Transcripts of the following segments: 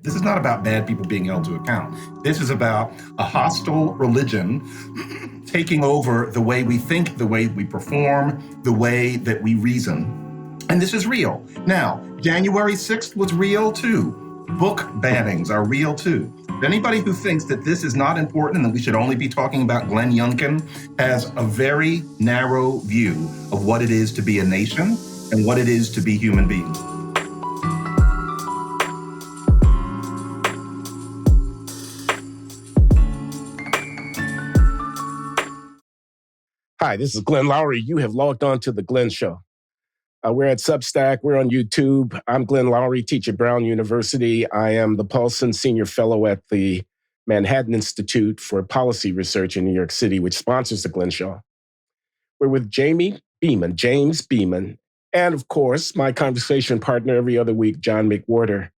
This is not about bad people being held to account. This is about a hostile religion taking over the way we think, the way we perform, the way that we reason. And this is real. Now, January 6th was real too. Book bannings are real too. Anybody who thinks that this is not important and that we should only be talking about Glenn Youngkin has a very narrow view of what it is to be a nation and what it is to be human beings. Hi, this is Glenn Loury. You have logged on to The Glenn Show. We're at Substack. We're on YouTube. I'm Glenn Loury, teach at Brown University. I am the Paulson Senior Fellow at the Manhattan Institute for Policy Research in New York City, which sponsors The Glenn Show. We're with James Beaman, and of course, my conversation partner every other week, John McWhorter.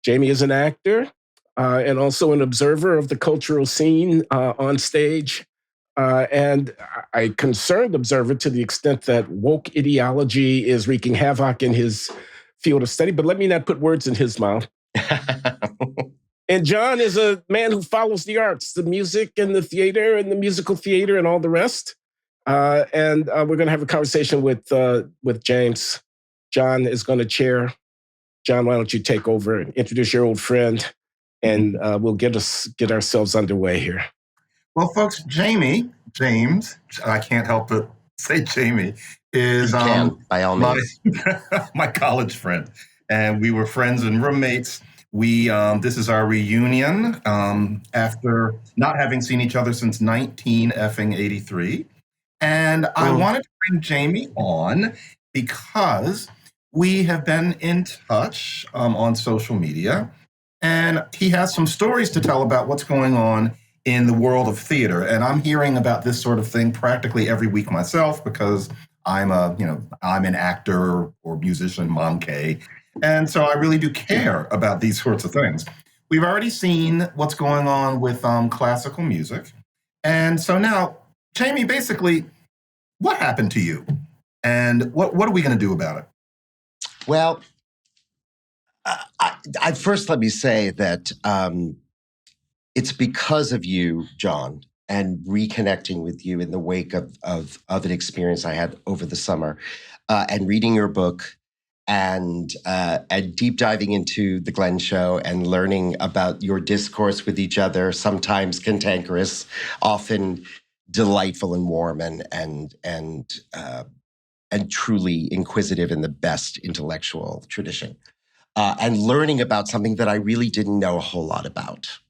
Jamie is an actor and also an observer of the cultural scene on stage. And a concerned observer to the extent that woke ideology is wreaking havoc in his field of study. But let me not put words in his mouth. And John is a man who follows the arts, the music and the theater and the musical theater and all the rest. And we're going to have a conversation with James. John is going to chair. John, why don't you take over and introduce your old friend, and we'll get ourselves underway here. Well, folks, James, I can't help but say Jamie, is by all means. my college friend. And we were friends and roommates. This is our reunion after not having seen each other since 1983. And I wanted to bring Jamie on because we have been in touch on social media. And he has some stories to tell about what's going on in the world of theater. And I'm hearing about this sort of thing practically every week myself because I'm an actor or musician, monkey. And so I really do care about these sorts of things. We've already seen what's going on with classical music. And so now, Jamie, basically, what happened to you? And what are we going to do about it? Well, I first let me say that it's because of you, John, and reconnecting with you in the wake of an experience I had over the summer, and reading your book, and deep diving into the Glenn Show and learning about your discourse with each other, sometimes cantankerous, often delightful and warm, and truly inquisitive in the best intellectual tradition, and learning about something that I really didn't know a whole lot about.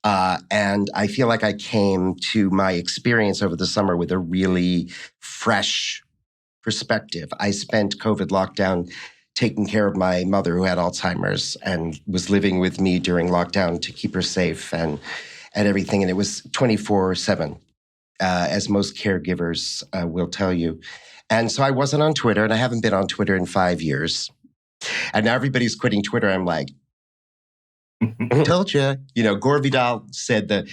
And I feel like I came to my experience over the summer with a really fresh perspective. I spent COVID lockdown taking care of my mother who had Alzheimer's and was living with me during lockdown to keep her safe and everything. And it was 24/7, as most caregivers will tell you. And so I wasn't on Twitter, and I haven't been on Twitter in 5 years. And now everybody's quitting Twitter. I'm like, told you. Gore Vidal said the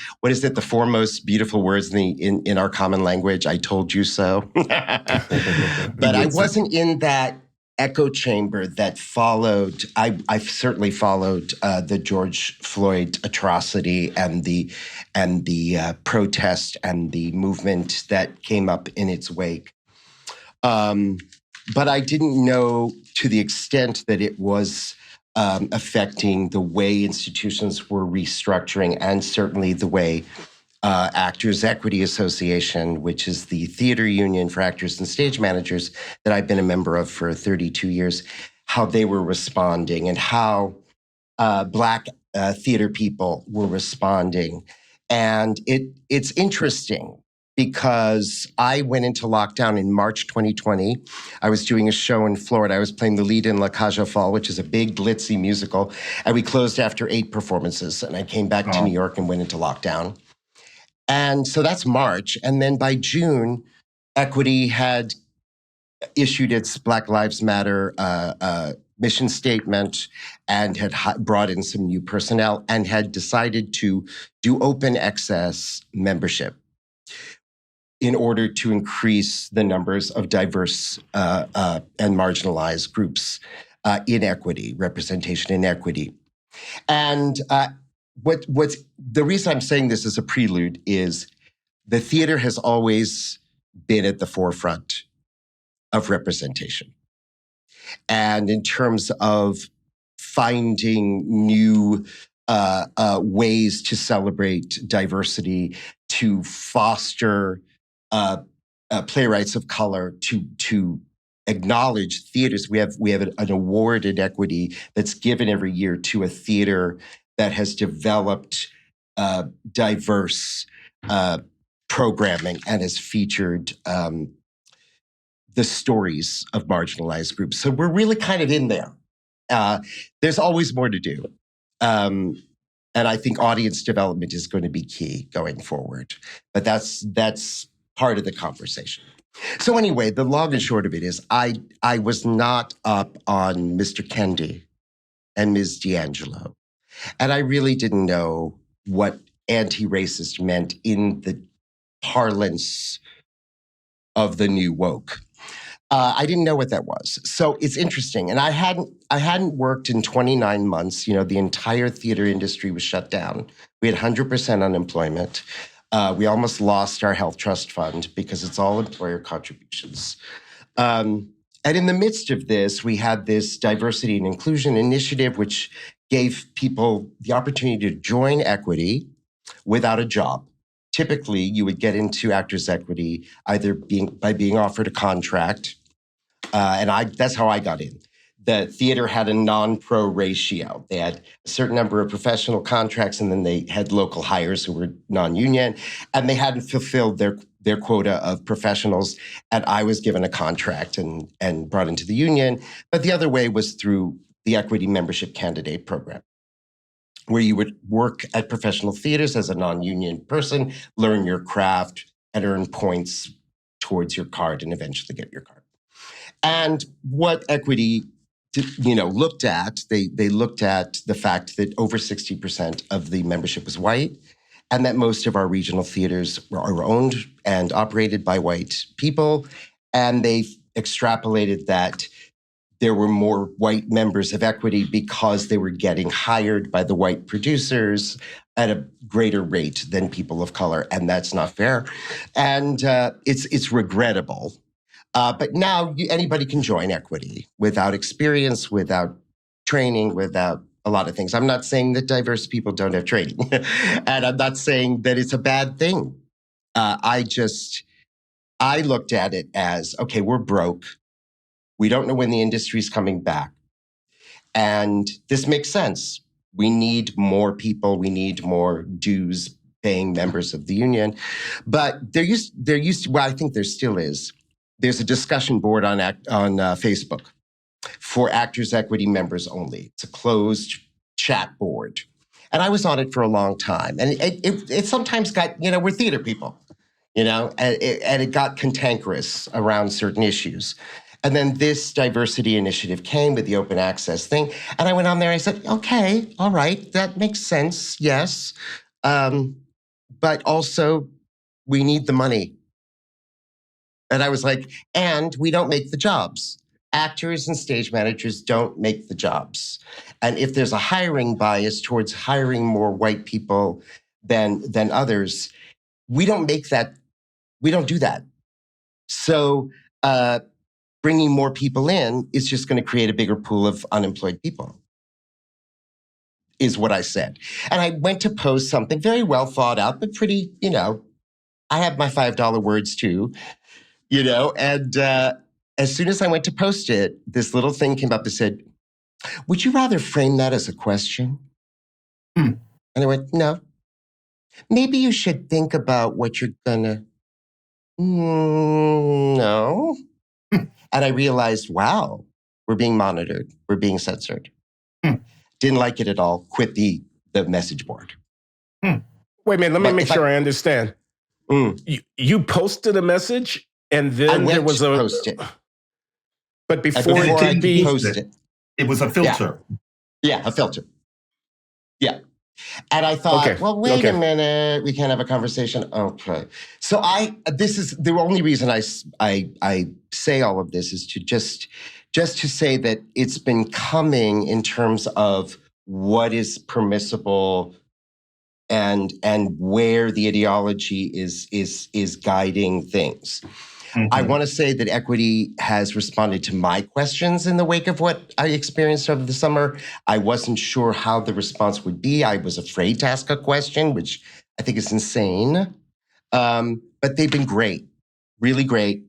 foremost beautiful words in our common language? I told you so. But I wasn't in that echo chamber that followed. I've certainly followed the George Floyd atrocity and the protest and the movement that came up in its wake. But I didn't know to the extent that it was affecting the way institutions were restructuring, and certainly the way Actors Equity Association, which is the theater union for actors and stage managers that I've been a member of for 32 years, how they were responding and how Black theater people were responding. And it's interesting because I went into lockdown in March 2020. I was doing a show in Florida. I was playing the lead in La Cage aux Folles, which is a big, glitzy musical. And we closed after 8 performances. And I came back to New York and went into lockdown. And so that's March. And then by June, Equity had issued its Black Lives Matter mission statement and had brought in some new personnel and had decided to do open access membership in order to increase the numbers of diverse and marginalized groups in equity, representation in equity. And what's the reason I'm saying this as a prelude is the theater has always been at the forefront of representation. And in terms of finding new ways to celebrate diversity, to foster playwrights of color, to acknowledge theaters. We have an award in equity that's given every year to a theater that has developed diverse programming and has featured the stories of marginalized groups. So we're really kind of in there. There's always more to do. And I think audience development is going to be key going forward. But that's part of the conversation. So anyway, the long and short of it is I was not up on Mr. Kendi and Ms. D'Angelo. And I really didn't know what anti-racist meant in the parlance of the new woke. I didn't know what that was. So it's interesting. And I hadn't worked in 29 months. The entire theater industry was shut down. We had 100% unemployment. We almost lost our health trust fund because it's all employer contributions. And in the midst of this, we had this diversity and inclusion initiative, which gave people the opportunity to join equity without a job. Typically, you would get into Actors Equity either by being offered a contract, and that's how I got in. The theater had a non-pro ratio. They had a certain number of professional contracts, and then they had local hires who were non-union, and they hadn't fulfilled their quota of professionals, and I was given a contract and brought into the union. But the other way was through the Equity Membership Candidate Program, where you would work at professional theaters as a non-union person, learn your craft, and earn points towards your card and eventually get your card. And what Equity looked at, they looked at the fact that over 60% of the membership was white, and that most of our regional theaters are owned and operated by white people. And they extrapolated that there were more white members of Equity because they were getting hired by the white producers at a greater rate than people of color, and that's not fair. And it's regrettable. But now anybody can join Equity without experience, without training, without a lot of things. I'm not saying that diverse people don't have training, and I'm not saying that it's a bad thing. I looked at it as, okay, we're broke. We don't know when the industry's coming back. And this makes sense. We need more people. We need more dues-paying members of the union. But there used to, well, I think there still is. There's a discussion board on Facebook for Actors Equity members only. It's a closed chat board. And I was on it for a long time. And it sometimes got, we're theater people, and it got cantankerous around certain issues. And then this diversity initiative came with the open access thing. And I went on there and I said, okay, all right, that makes sense, yes. But also, we need the money. And I was like, and we don't make the jobs. Actors and stage managers don't make the jobs. And if there's a hiring bias towards hiring more white people than others, we don't make that. We don't do that. So bringing more people in is just going to create a bigger pool of unemployed people, is what I said. And I went to post something very well thought out, but pretty, I have my $5 words too. And as soon as I went to post it, this little thing came up that said, would you rather frame that as a question? And I went, no. Maybe you should think about what you're gonna, no. And I realized, wow, we're being monitored. We're being censored. Didn't like it at all. Quit the message board. Wait a minute, let me make sure I understand. You posted a message? And then there was a post it. But before it could be posted, it was a filter. Yeah, a filter. Yeah. And I thought, well, wait a minute, we can't have a conversation. Okay. So this is the only reason I say all of this is to just to say that it's been coming in terms of what is permissible and where the ideology is guiding things. I want to say that Equity has responded to my questions in the wake of what I experienced over the summer. I wasn't sure how the response would be. I was afraid to ask a question, which I think is insane. But they've been great, really great.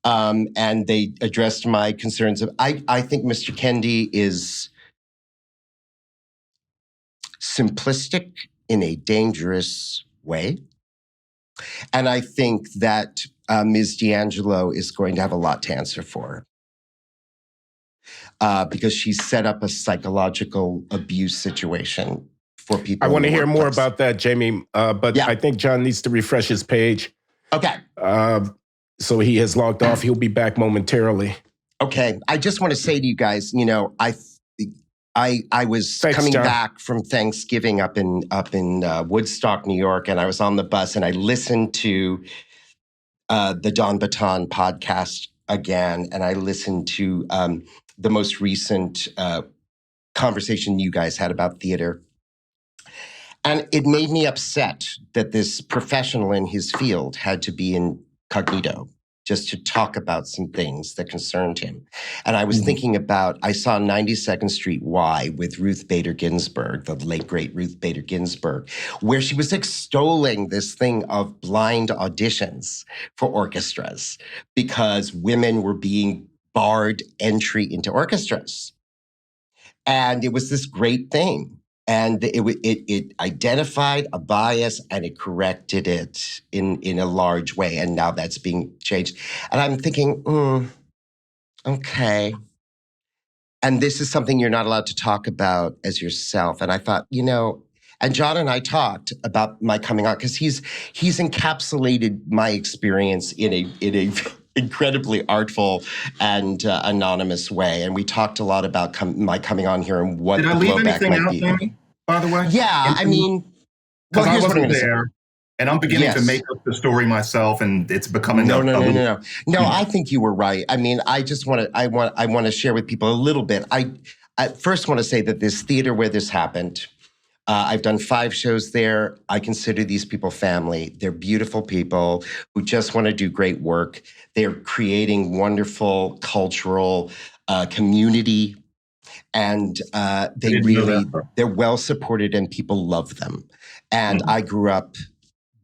And they addressed my concerns. I think Mr. Kendi is simplistic in a dangerous way. And I think that Ms. D'Angelo is going to have a lot to answer for because she's set up a psychological abuse situation for people. I want to hear more about that, Jamie, but I think John needs to refresh his page. Okay. So he has logged off. He'll be back momentarily. Okay. I just want to say to you guys, you know, I was coming back from Thanksgiving up in Woodstock, New York, and I was on the bus and I listened to the Don Baton podcast again, and I listened to the most recent conversation you guys had about theater. And it made me upset that this professional in his field had to be incognito just to talk about some things that concerned him. And I was thinking about, I saw 92nd Street Y with Ruth Bader Ginsburg, the late, great Ruth Bader Ginsburg, where she was extolling this thing of blind auditions for orchestras because women were being barred entry into orchestras. And it was this great thing. And it identified a bias and it corrected it in a large way. And now that's being changed. And I'm thinking, okay. And this is something you're not allowed to talk about as yourself. And I thought, you know, and John and I talked about my coming out because he's encapsulated my experience in a incredibly artful and anonymous way. And we talked a lot about my coming on here and what the blowback might be. Jamie, by the way? Yeah, I mean, because I wasn't there, and I'm beginning to make up the story myself, and it's becoming No, I think you were right. I mean, I just want to share with people a little bit. I first want to say that this theater where this happened, I've done 5 shows there. I consider these people family. They're beautiful people who just want to do great work. They're creating wonderful cultural community. And they're well supported and people love them. And I grew up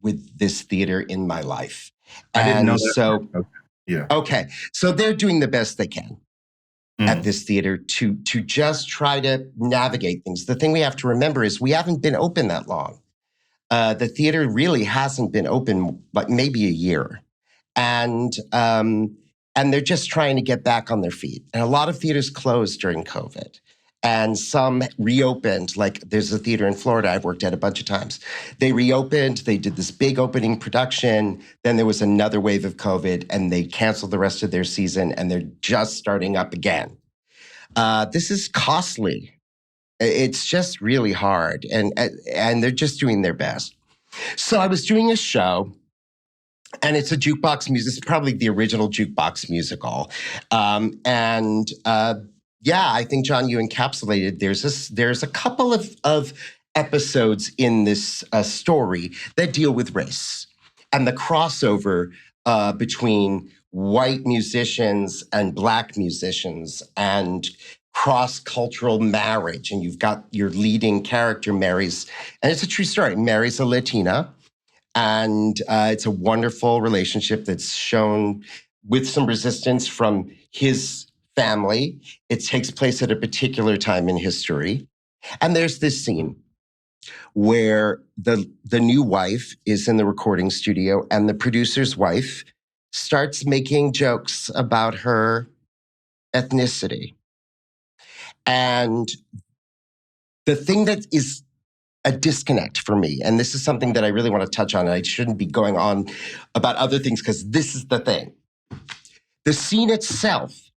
with this theater in my life. I didn't know that. So, okay. So they're doing the best they can at this theater to just try to navigate things. The thing we have to remember is we haven't been open that long. The theater really hasn't been open, but maybe a year. And they're just trying to get back on their feet. And a lot of theaters closed during COVID. And some reopened, like there's a theater in Florida I've worked at a bunch of times. They reopened, they did this big opening production. Then there was another wave of COVID and they canceled the rest of their season and they're just starting up again. This is costly. It's just really hard. And they're just doing their best. So I was doing a show. And it's a jukebox music. It's probably the original jukebox musical. I think, John, you encapsulated. There's a couple of episodes in this story that deal with race and the crossover between white musicians and Black musicians and cross-cultural marriage. And you've got your leading character marries, and it's a true story, marries a Latina. And it's a wonderful relationship that's shown with some resistance from his family. It takes place at a particular time in history. And there's this scene where the new wife is in the recording studio and the producer's wife starts making jokes about her ethnicity. And the thing that is a disconnect for me, and this is something that I really want to touch on, and I shouldn't be going on about other things because this is the thing. The scene itself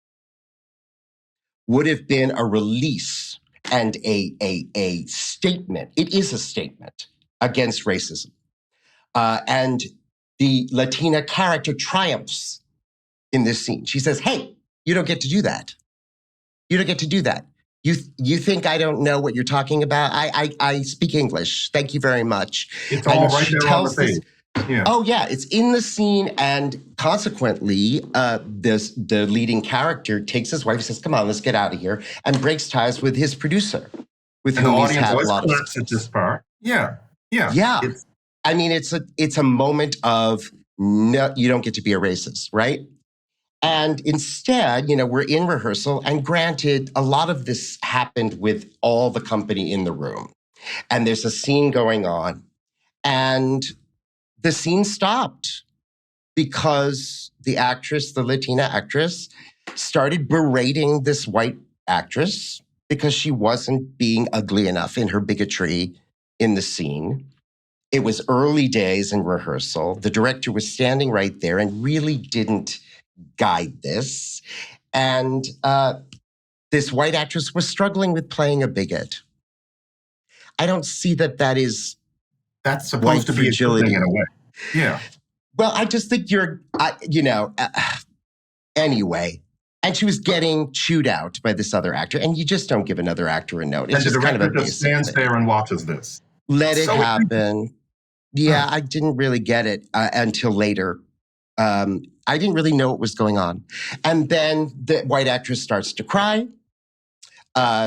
would have been a release and a statement. It is a statement against racism. And the Latina character triumphs in this scene. She says, hey, you don't get to do that. You don't get to do that. You think I don't know what you're talking about? I speak English. Thank you very much. It's all And right she there on the tells this. page. Yeah. Oh yeah, it's in the scene, and consequently, the leading character takes his wife and says, "Come on, let's get out of here," and breaks ties with his producer, with And the whom he's audience had a always lot of claps at this success. part. Yeah. Yeah. Yeah, It's, I mean, it's a moment of no, you don't get to be a racist, right? And instead, we're in rehearsal, and granted, a lot of this happened with all the company in the room, and there's a scene going on, and the scene stopped because the actress, the Latina actress, started berating this white actress because she wasn't being ugly enough in her bigotry in the scene. It was early days in rehearsal. The director was standing right there and really didn't guide this. And this white actress was struggling with playing a bigot. I don't see that is that's supposed white to be a good thing fragility. in a way. Yeah. Well, I just think anyway. And she was getting chewed out by this other actor, and you just don't give another actor a note. It's And the just kind of a director just basic stands thing. there and watches this. Let it So happen. Yeah, I didn't really get it until later. I didn't really know what was going on. And then the white actress starts to cry,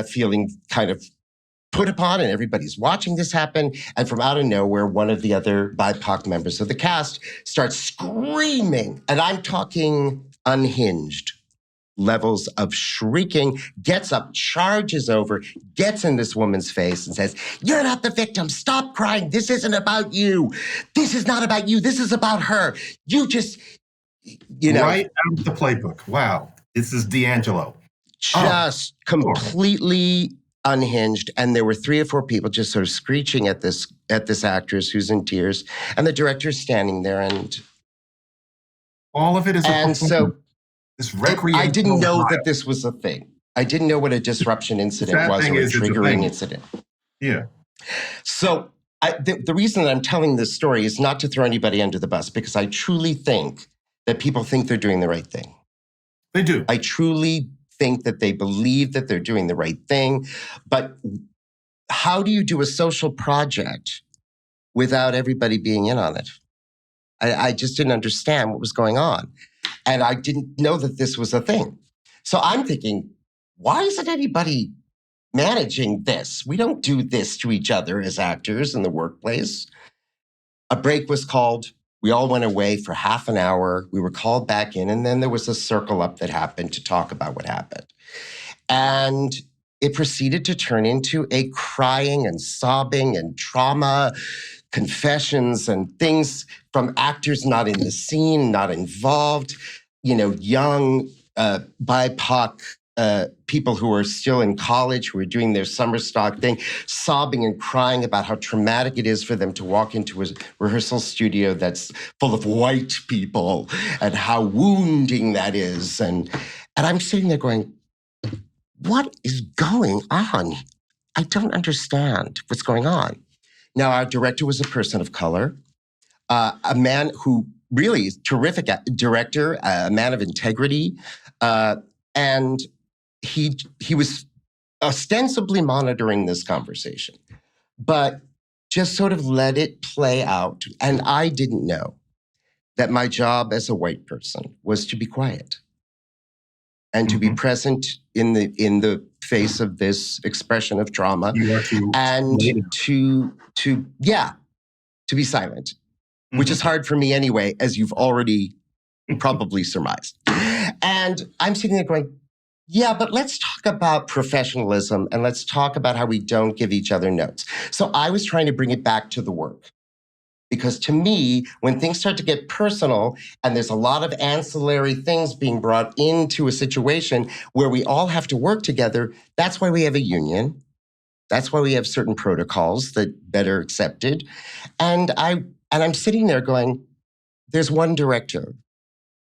feeling kind of put upon, and everybody's watching this happen. And from out of nowhere, one of the other BIPOC members of the cast starts screaming. And I'm talking unhinged levels of shrieking, gets up, charges over, gets in this woman's face and says, "You're not the victim. Stop crying. This isn't about you. This is not about you. This is about her. You just, Right out of the playbook. Wow. This is D'Angelo. Just completely unhinged. And there were 3 or 4 people just sort of screeching at this actress who's in tears. And the director's standing there, and all of it is this recreational. I didn't know that this was a thing. I didn't know what a disruption incident was, or a triggering incident. Yeah. So the reason that I'm telling this story is not to throw anybody under the bus, because I truly think that people think they're doing the right thing. They do. I truly think that they believe that they're doing the right thing. But how do you do a social project without everybody being in on it? I just didn't understand what was going on. And I didn't know that this was a thing. So I'm thinking, why isn't anybody managing this? We don't do this to each other as actors in the workplace. A break was called. We all went away for half an hour. We were called back in, and then there was a circle up that happened to talk about what happened. And it proceeded to turn into a crying and sobbing and trauma confessions and things from actors not in the scene, not involved, young BIPOC people who are still in college, who are doing their summer stock thing, sobbing and crying about how traumatic it is for them to walk into a rehearsal studio that's full of white people and how wounding that is. And I'm sitting there going, what is going on? I don't understand what's going on. Now, our director was a person of color, a man who really is terrific director, a man of integrity, and he was ostensibly monitoring this conversation, but just sort of let it play out. And I didn't know that my job as a white person was to be quiet and to be present in the face of this expression of trauma, and to be silent, which is hard for me anyway, as you've already probably surmised. And I'm sitting there going, yeah, but let's talk about professionalism, and let's talk about how we don't give each other notes. So I was trying to bring it back to the work. Because to me, when things start to get personal and there's a lot of ancillary things being brought into a situation where we all have to work together, that's why we have a union. That's why we have certain protocols that are accepted. And I'm sitting there going, there's one director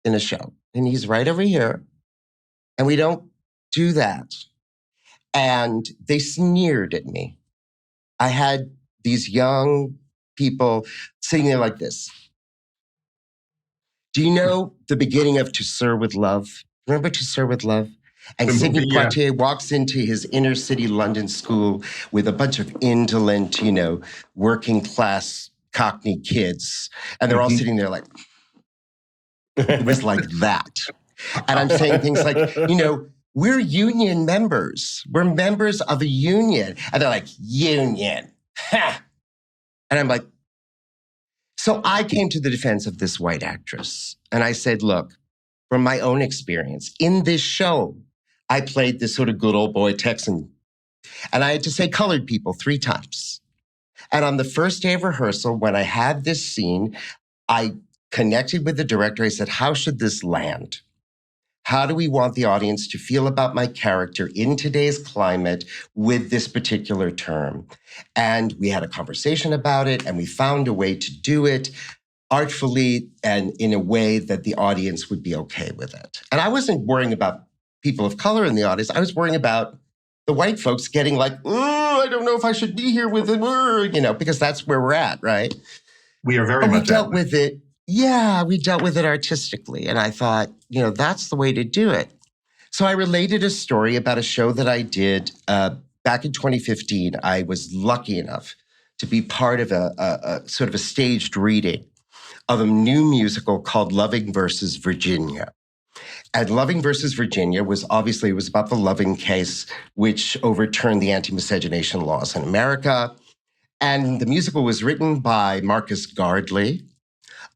in a show, and he's right over here, and we don't do that. And they sneered at me. I had these young people sitting there like this. Do you know the beginning of To Sir with Love? Remember To Sir with Love? And The Sidney movie, yeah. Poitier walks into his inner city London school with a bunch of indolent, working class Cockney kids. And they're all sitting there like, it was like that. And I'm saying things like, we're union members. We're members of a union. And they're like, union. Ha! And I'm like, so I came to the defense of this white actress. And I said, look, from my own experience, in this show, I played this sort of good old boy Texan. And I had to say colored people 3 times. And on the first day of rehearsal, when I had this scene, I connected with the director. I said, how should this land? How do we want the audience to feel about my character in today's climate with this particular term? And we had a conversation about it, and we found a way to do it artfully and in a way that the audience would be okay with it. And I wasn't worrying about people of color in the audience. I was worrying about the white folks getting like, oh, I don't know if I should be here with them, because that's where we're at, right? We are very much dealt with it. Yeah, we dealt with it artistically. And I thought, that's the way to do it. So I related a story about a show that I did back in 2015. I was lucky enough to be part of a sort of a staged reading of a new musical called Loving versus Virginia. And Loving versus Virginia was about the Loving case, which overturned the anti-miscegenation laws in America. And the musical was written by Marcus Gardley,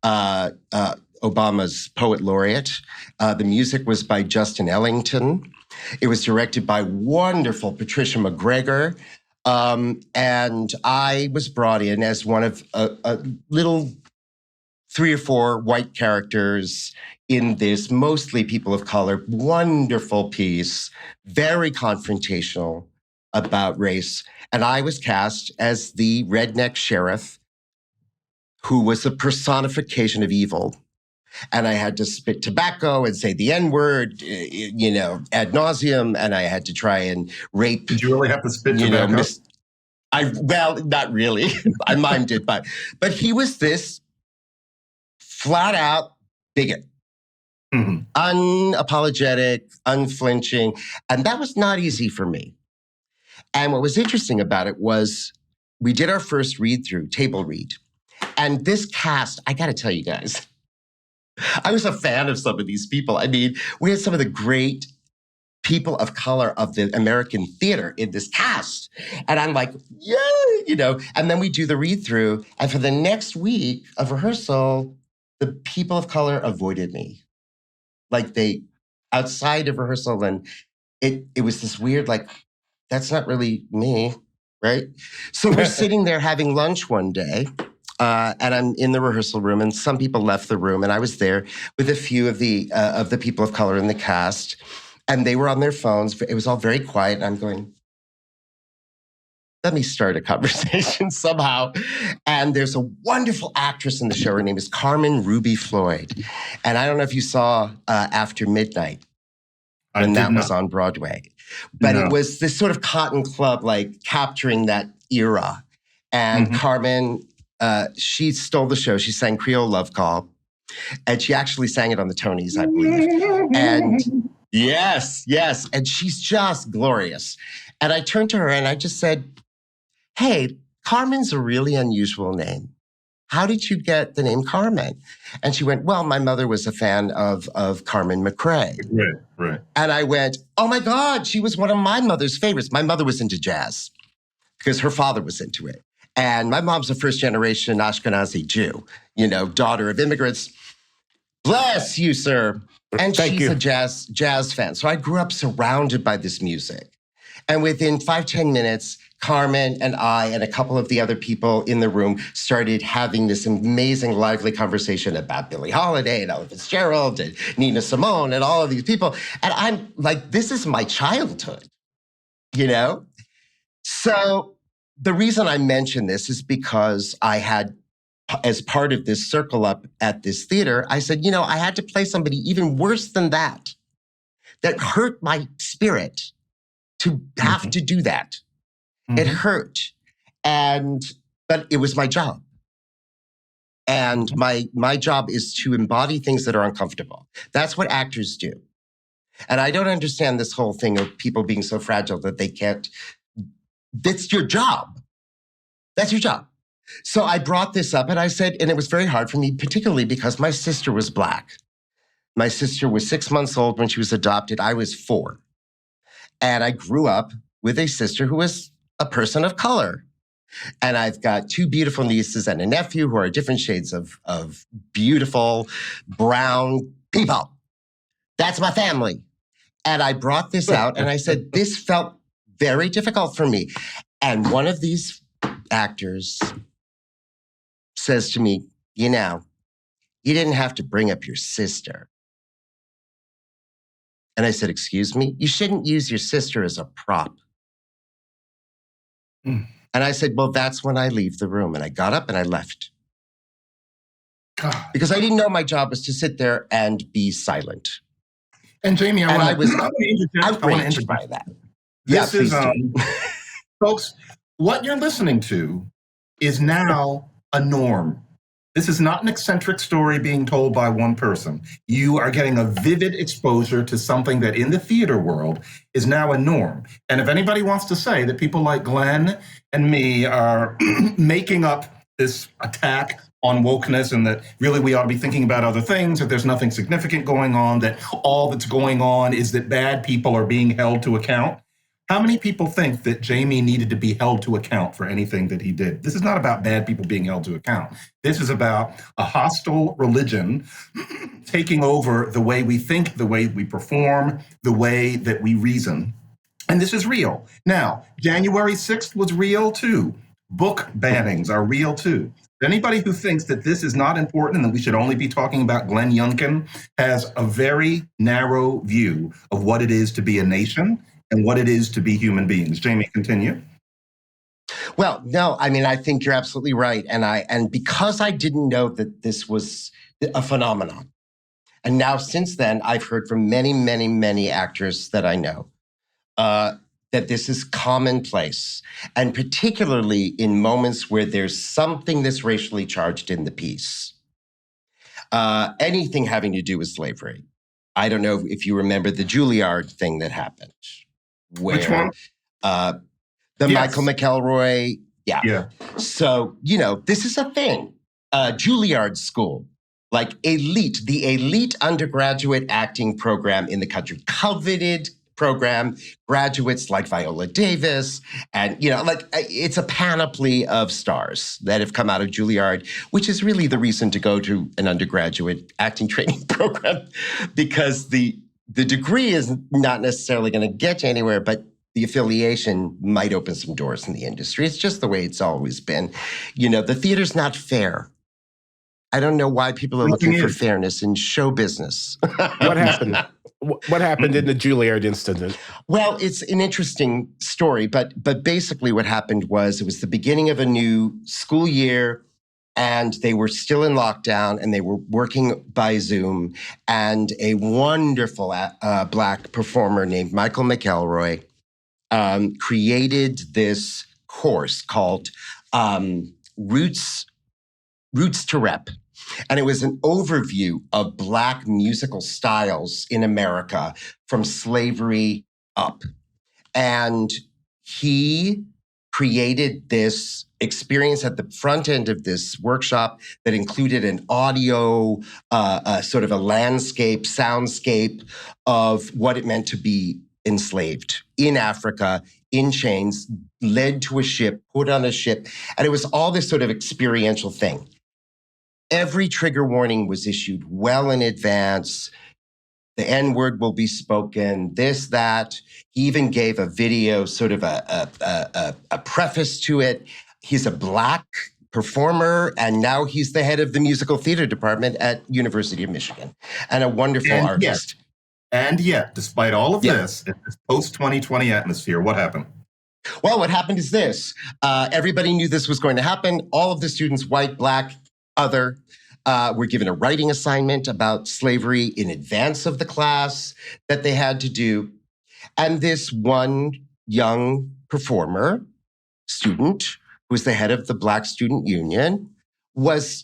Obama's poet laureate. The music was by Justin Ellington. It was directed by wonderful Patricia McGregor. And I was brought in as one of a little 3 or 4 white characters in this, mostly people of color, wonderful piece, very confrontational about race. And I was cast as the redneck sheriff who was a personification of evil. And I had to spit tobacco and say the N-word, ad nauseum. And I had to try and rape. Did you really have to spit tobacco? Well, not really. I mimed it, but he was this flat out bigot, unapologetic, unflinching. And that was not easy for me. And what was interesting about it was we did our first read-through, table read. And this cast, I got to tell you guys, I was a fan of some of these people. I mean, we had some of the great people of color of the American theater in this cast. And I'm like, yeah, and then we do the read-through. And for the next week of rehearsal, the people of color avoided me. Like outside of rehearsal, and it was this weird, like, that's not really me, right? So we're sitting there having lunch one day, and I'm in the rehearsal room, and some people left the room, and I was there with a few of the people of color in the cast, and they were on their phones. It was all very quiet, and I'm going, let me start a conversation somehow. And there's a wonderful actress in the show. Her name is Carmen Ruby Floyd. And I don't know if you saw After Midnight when that was on Broadway. But it was this sort of Cotton Club, like capturing that era. And Carmen, she stole the show. She sang Creole Love Call. And she actually sang it on the Tonys, I believe. And yes. And she's just glorious. And I turned to her and I just said, hey, Carmen's a really unusual name. How did you get the name Carmen? And she went, well, my mother was a fan of Carmen McRae. Right. And I went, oh my God, she was one of my mother's favorites. My mother was into jazz because her father was into it. And my mom's a first generation Ashkenazi Jew, daughter of immigrants. Bless you, sir. And she's a jazz fan. So I grew up surrounded by this music. And within 5-10 minutes, Carmen and I and a couple of the other people in the room started having this amazing, lively conversation about Billie Holiday and Ella Fitzgerald and Nina Simone and all of these people. And I'm like, this is my childhood, So the reason I mention this is because I had, as part of this circle up at this theater, I said, I had to play somebody even worse than that hurt my spirit to have to do that. It hurt. But it was my job. And my job is to embody things that are uncomfortable. That's what actors do. And I don't understand this whole thing of people being so fragile that they can't. That's your job. That's your job. So I brought this up and I said, and it was very hard for me, particularly because my sister was Black. My sister was 6 months old when she was adopted. I was 4. And I grew up with a sister who was a person of color. And I've got 2 beautiful nieces and a nephew who are different shades of beautiful brown people. That's my family. And I brought this out and I said, this felt very difficult for me. And one of these actors says to me, you didn't have to bring up your sister. And I said, excuse me? You shouldn't use your sister as a prop. And I said, well, that's when I leave the room. And I got up and I left. God. Because I didn't know my job was to sit there and be silent. And Jamie, I was outraged by that. This is, folks, what you're listening to is now a norm. This is not an eccentric story being told by one person. You are getting a vivid exposure to something that in the theater world is now a norm. And if anybody wants to say that people like Glenn and me are making up this attack on wokeness and that really we ought to be thinking about other things, that there's nothing significant going on, that all that's going on is that bad people are being held to account, how many people think that Jamie needed to be held to account for anything that he did? This is not about bad people being held to account. This is about a hostile religion taking over the way we think, the way we perform, the way that we reason. And this is real. Now, January 6th was real too. Book bannings are real too. Anybody who thinks that this is not important and that we should only be talking about Glenn Youngkin has a very narrow view of what it is to be a nation and what it is to be human beings. Jamie, continue. Well, no, I mean, I think you're absolutely right. And because I didn't know that this was a phenomenon, and now since then, I've heard from many, many, many actors that I know that this is commonplace, and particularly in moments where there's something that's racially charged in the piece. Anything having to do with slavery. I don't know if you remember the Juilliard thing that happened. Which one? The Yes. Michael McElroy. Yeah. So, this is a thing. Juilliard School, like the elite undergraduate acting program in the country, coveted program, graduates like Viola Davis, and, it's a panoply of stars that have come out of Juilliard, which is really the reason to go to an undergraduate acting training program, because the degree is not necessarily going to get you anywhere, but the affiliation might open some doors in the industry. It's just the way it's always been. The theater's not fair. I don't know why people are looking for fairness in show business. What happened? What happened in the Juilliard incident? Well, it's an interesting story, but basically what happened was it was the beginning of a new school year, and they were still in lockdown, and they were working by Zoom, and a wonderful Black performer named Michael McElroy created this course called Roots to Rep. And it was an overview of Black musical styles in America from slavery up. And he created this experience at the front end of this workshop that included an audio, sort of a landscape, soundscape of what it meant to be enslaved in Africa, in chains, led to a ship, put on a ship. And it was all this sort of experiential thing. Every trigger warning was issued well in advance. The N-word will be spoken, this, that. He even gave a video, sort of a preface to it. He's a Black performer, and now he's the head of the musical theater department at University of Michigan, and a wonderful artist. And yet, despite all of this, in this post-2020 atmosphere, what happened? Well, what happened is this. Everybody knew this was going to happen. All of the students, white, Black, other, were given a writing assignment about slavery in advance of the class that they had to do. And this one young performer, student, who was the head of the Black Student Union, was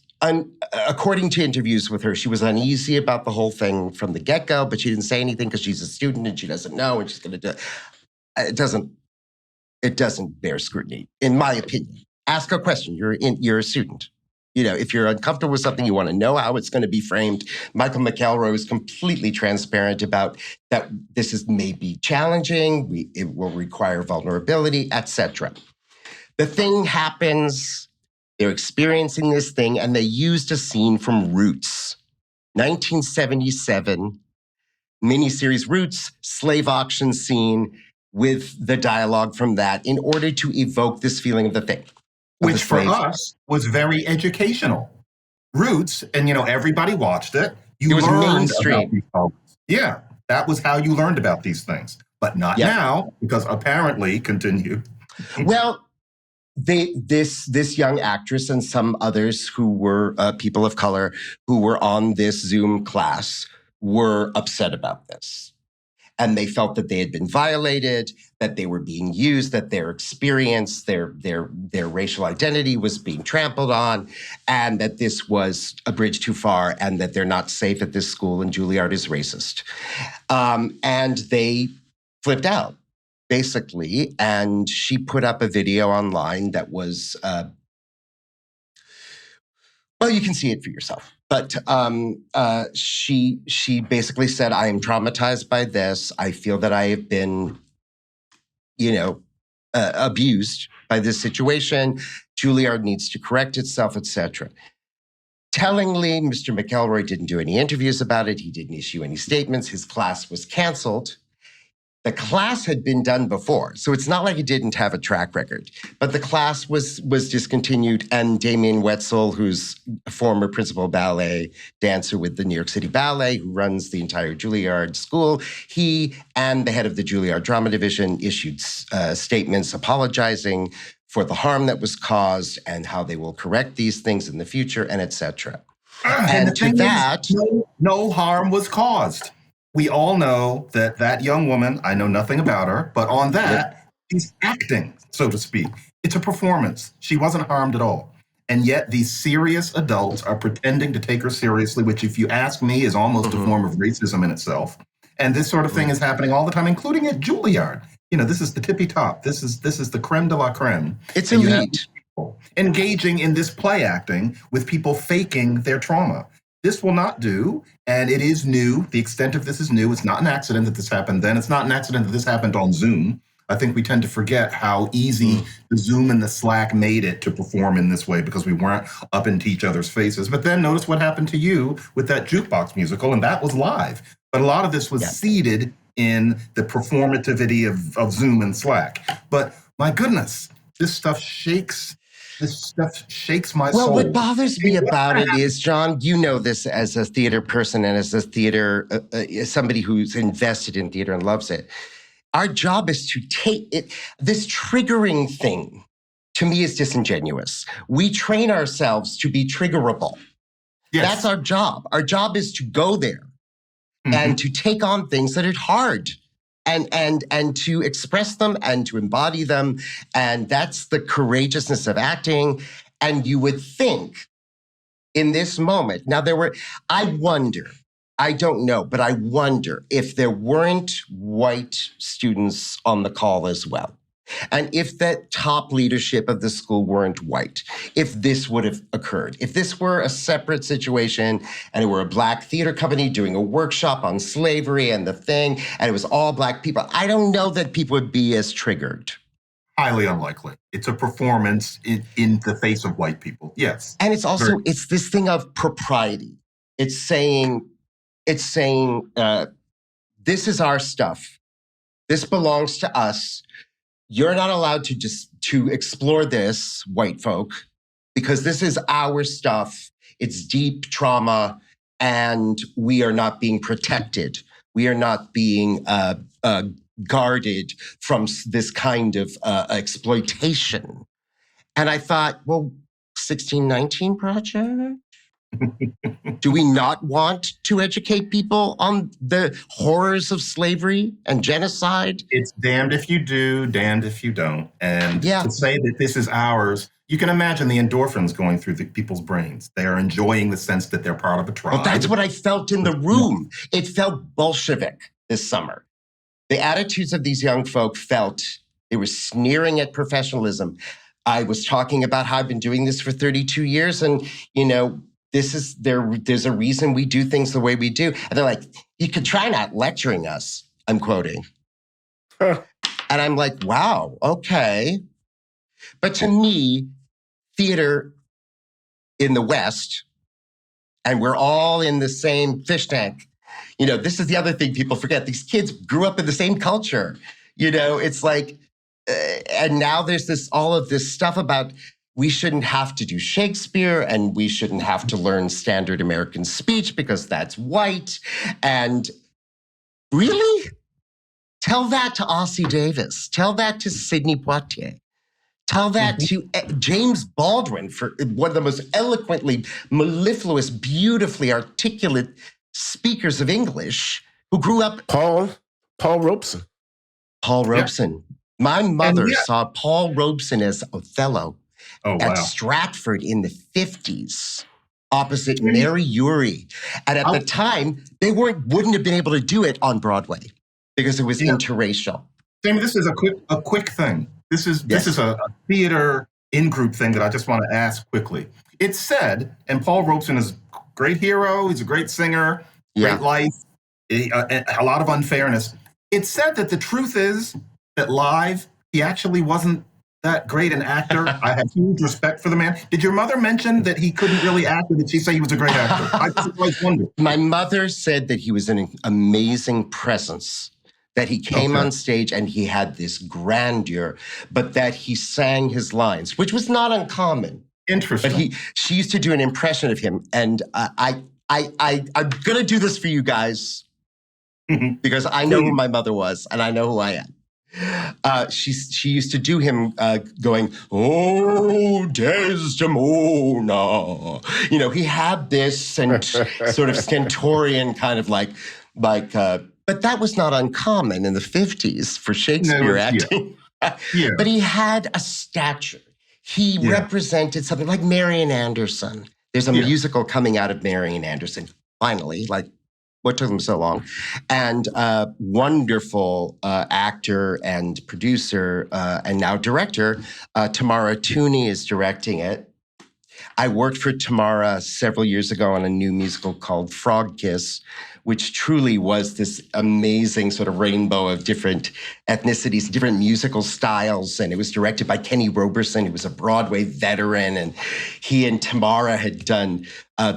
according to interviews with her, she was uneasy about the whole thing from the get-go, but she didn't say anything because she's a student and she doesn't know and she's going to do it. It doesn't bear scrutiny, in my opinion. Ask a question. You're a student. If you're uncomfortable with something, you want to know how it's going to be framed. Michael McElroy was completely transparent about that. This may be challenging. It will require vulnerability, etc. The thing happens. They're experiencing this thing, and they used a scene from Roots, 1977 miniseries Roots, slave auction scene, with the dialogue from that in order to evoke this feeling of the thing. Which for us was very educational. Roots, and everybody watched it. It was mainstream. Yeah, that was how you learned about these things. But not now, because apparently, continue. Well, this young actress and some others who were people of color who were on this Zoom class were upset about this. And they felt that they had been violated, that they were being used, that their experience, their racial identity was being trampled on, and that this was a bridge too far, and that they're not safe at this school, and Juilliard is racist. And they flipped out, basically, and she put up a video online that was, well, you can see it for yourself. But she basically said, I am traumatized by this. I feel that I have been, abused by this situation. Juilliard needs to correct itself, etc. Tellingly, Mr. McElroy didn't do any interviews about it. He didn't issue any statements. His class was canceled. The class had been done before, so it's not like it didn't have a track record. But the class was discontinued, and Damien Wetzel, who's a former principal ballet dancer with the New York City Ballet, who runs the entire Juilliard school, he and the head of the Juilliard Drama Division issued statements apologizing for the harm that was caused and how they will correct these things in the future, and etc. And to that, no harm was caused. We all know that young woman, I know nothing about her, but on that, she's acting, so to speak. It's a performance. She wasn't harmed at all. And yet these serious adults are pretending to take her seriously, which, if you ask me, is almost a form of racism in itself. And this sort of thing is happening all the time, including at Juilliard. This is the tippy top. This is the creme de la creme. It's elite. Engaging in this play acting with people faking their trauma. This will not do, and it is new. The extent of this is new. It's not an accident that this happened then. It's not an accident that this happened on Zoom. I think we tend to forget how easy the Zoom and the Slack made it to perform in this way because we weren't up into each other's faces. But then notice what happened to you with that jukebox musical, and that was live. But a lot of this was seeded in the performativity of Zoom and Slack. But my goodness, this stuff shakes my soul. Well, what bothers me about it is, John, you know this as a theater person and as a theater, somebody who's invested in theater and loves it. Our job is to take it. This triggering thing, to me, is disingenuous. We train ourselves to be triggerable. Yes. That's our job. Our job is to go there and to take on things that are hard. And to express them and to embody them. And that's the courageousness of acting. And you would think in this moment, now I wonder, I don't know, but I wonder if there weren't white students on the call as well. And if the top leadership of the school weren't white, if this would have occurred, if this were a separate situation and it were a Black theater company doing a workshop on slavery and the thing, and it was all Black people, I don't know that people would be as triggered. Highly unlikely. It's a performance in the face of white people. Yes. And it's also, it's this thing of propriety. It's saying, this is our stuff. This belongs to us. You're not allowed to explore this, white folk, because this is our stuff. It's deep trauma, and we are not being protected. We are not being guarded from this kind of exploitation. And I thought, well, 1619 Project? Do we not want to educate people on the horrors of slavery and genocide? It's damned if you do, damned if you don't. And to say that this is ours, you can imagine the endorphins going through the people's brains. They are enjoying the sense that they're part of a tribe. Well, that's what I felt in the room. It felt Bolshevik this summer. The attitudes of these young folk they were sneering at professionalism. I was talking about how I've been doing this for 32 years, and there's a reason we do things the way we do. And they're like, you could try not lecturing us, I'm quoting. And I'm like, wow, okay. But to me, theater in the West, and we're all in the same fish tank. This is the other thing people forget. These kids grew up in the same culture. It's like, and now there's all of this stuff about we shouldn't have to do Shakespeare and we shouldn't have to learn standard American speech because that's white. And really? Tell that to Ossie Davis. Tell that to Sidney Poitier. Tell that to James Baldwin, for one of the most eloquently, mellifluous, beautifully articulate speakers of English who grew up. Paul Robeson. Paul Robeson. Yeah. My mother saw Paul Robeson as Othello at Stratford in the 50s, opposite Mary Uri. And at the time, they wouldn't have been able to do it on Broadway because it was interracial. Jamie, this is a quick thing. This is a theater in-group thing that I just want to ask quickly. It's said, and Paul Robeson is a great hero, he's a great singer, great life, a lot of unfairness. It's said that the truth is that live, he actually wasn't that great an actor. I have huge respect for the man. Did your mother mention that he couldn't really act, or did she say he was a great actor? I just always wondered. My mother said that he was an amazing presence, that he came on stage and he had this grandeur, but that he sang his lines, which was not uncommon. Interesting. But she used to do an impression of him, and I'm going to do this for you guys because I know who my mother was and I know who I am. She used to do him going, "Oh, Desdemona." He had this and sort of stentorian kind of like. But that was not uncommon in the 50s for Shakespeare acting. But he had a stature. He represented something like Marian Anderson. There's a musical coming out of Marian Anderson, finally, like what took him so long? And wonderful actor and producer and now director, Tamara Tooney is directing it. I worked for Tamara several years ago on a new musical called Frog Kiss, which truly was this amazing sort of rainbow of different ethnicities, different musical styles. And it was directed by Kenny Roberson, who was a Broadway veteran. And he and Tamara had done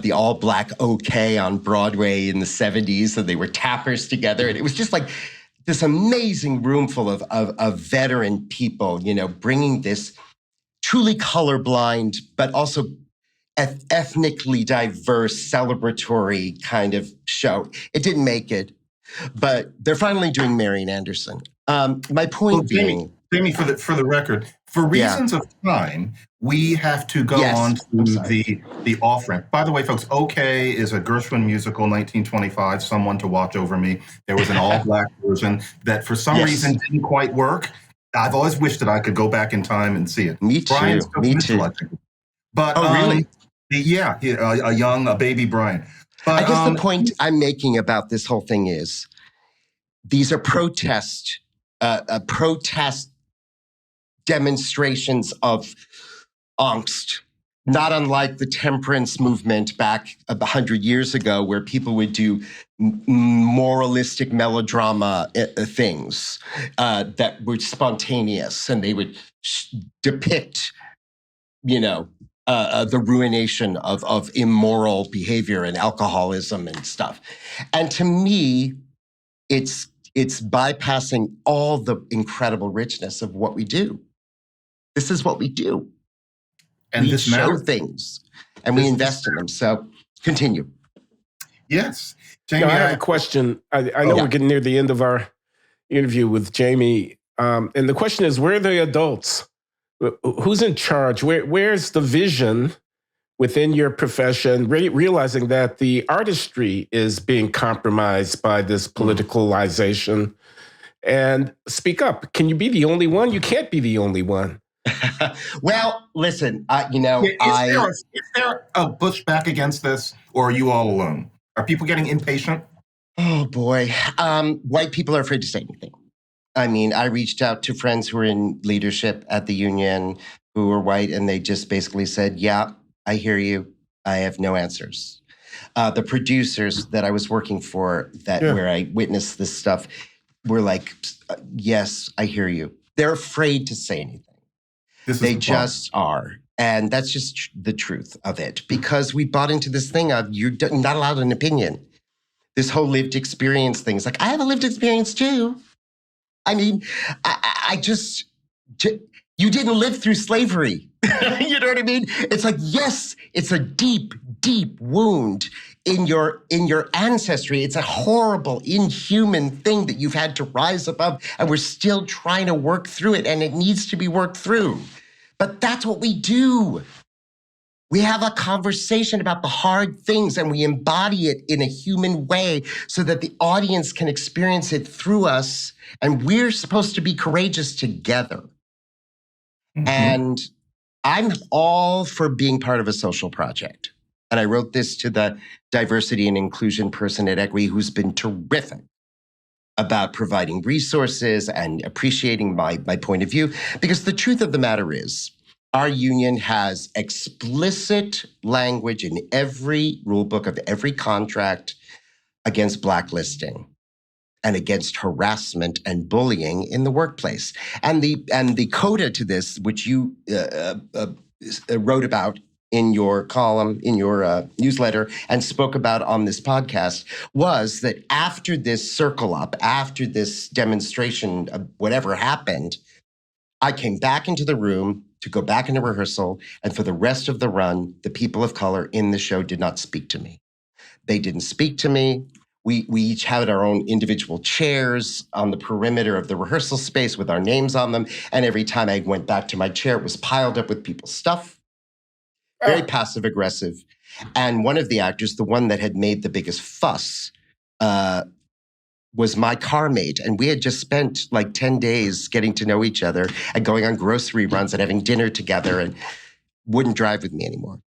the all-black OK on Broadway in the 70s. And they were tappers together. And it was just like this amazing room full of veteran people, bringing this truly colorblind, but also ethnically diverse, celebratory kind of show. It didn't make it, but they're finally doing Marian Anderson. My point being, Jamie, for the record, for reasons of time, we have to go on to the off-ramp. By the way, folks, OK is a Gershwin musical, 1925, Someone to Watch Over Me. There was an all-black version that for some reason didn't quite work. I've always wished that I could go back in time and see it. Me too. But, really? A baby Brian. But, I guess the point I'm making about this whole thing is these are protest demonstrations of angst, not unlike the temperance movement back 100 years ago, where people would do moralistic melodrama things that were spontaneous, and they would depict, the ruination of immoral behavior and alcoholism and stuff. And to me, it's bypassing all the incredible richness of what we do. This is what we do. And we show things and we invest in them. So continue. Yes. Jamie, I have a question. I know we're getting near the end of our interview with Jamie. And the question is, where are the adults? Who's in charge? Where's the vision within your profession, realizing that the artistry is being compromised by this politicalization? And speak up. Can you be the only one? You can't be the only one. Well, listen, Is there a pushback against this, or are you all alone? Are people getting impatient? Oh boy, white people are afraid to say anything. I mean, I reached out to friends who were in leadership at the union who were white, and they just basically said, "Yeah, I hear you. I have no answers." The producers that I was working for, where I witnessed this stuff, were like, "Yes, I hear you." They're afraid to say anything. They just are. And that's just the truth of it, because we bought into this thing of you're not allowed an opinion. This whole lived experience thing is like, I have a lived experience too. I mean, you didn't live through slavery. You know what I mean? It's like, yes, it's a deep, deep wound in your ancestry. It's a horrible, inhuman thing that you've had to rise above, and we're still trying to work through it, and it needs to be worked through. But that's what we do. We have a conversation about the hard things, and we embody it in a human way so that the audience can experience it through us, and we're supposed to be courageous together. Mm-hmm. And I'm all for being part of a social project. And I wrote this to the diversity and inclusion person at Equity, who's been terrific about providing resources and appreciating my point of view. Because the truth of the matter is, our union has explicit language in every rule book of every contract against blacklisting and against harassment and bullying in the workplace. And the coda to this, which you wrote about in your column, in your newsletter, and spoke about on this podcast, was that after this circle up, after this demonstration of whatever happened, I came back into the room to go back into rehearsal, and for the rest of the run, the people of color in the show did not speak to me. They didn't speak to me. We each had our own individual chairs on the perimeter of the rehearsal space with our names on them, and every time I went back to my chair, it was piled up with people's stuff. Very passive-aggressive. And one of the actors, the one that had made the biggest fuss, was my car mate. And we had just spent like 10 days getting to know each other and going on grocery runs and having dinner together, and wouldn't drive with me anymore.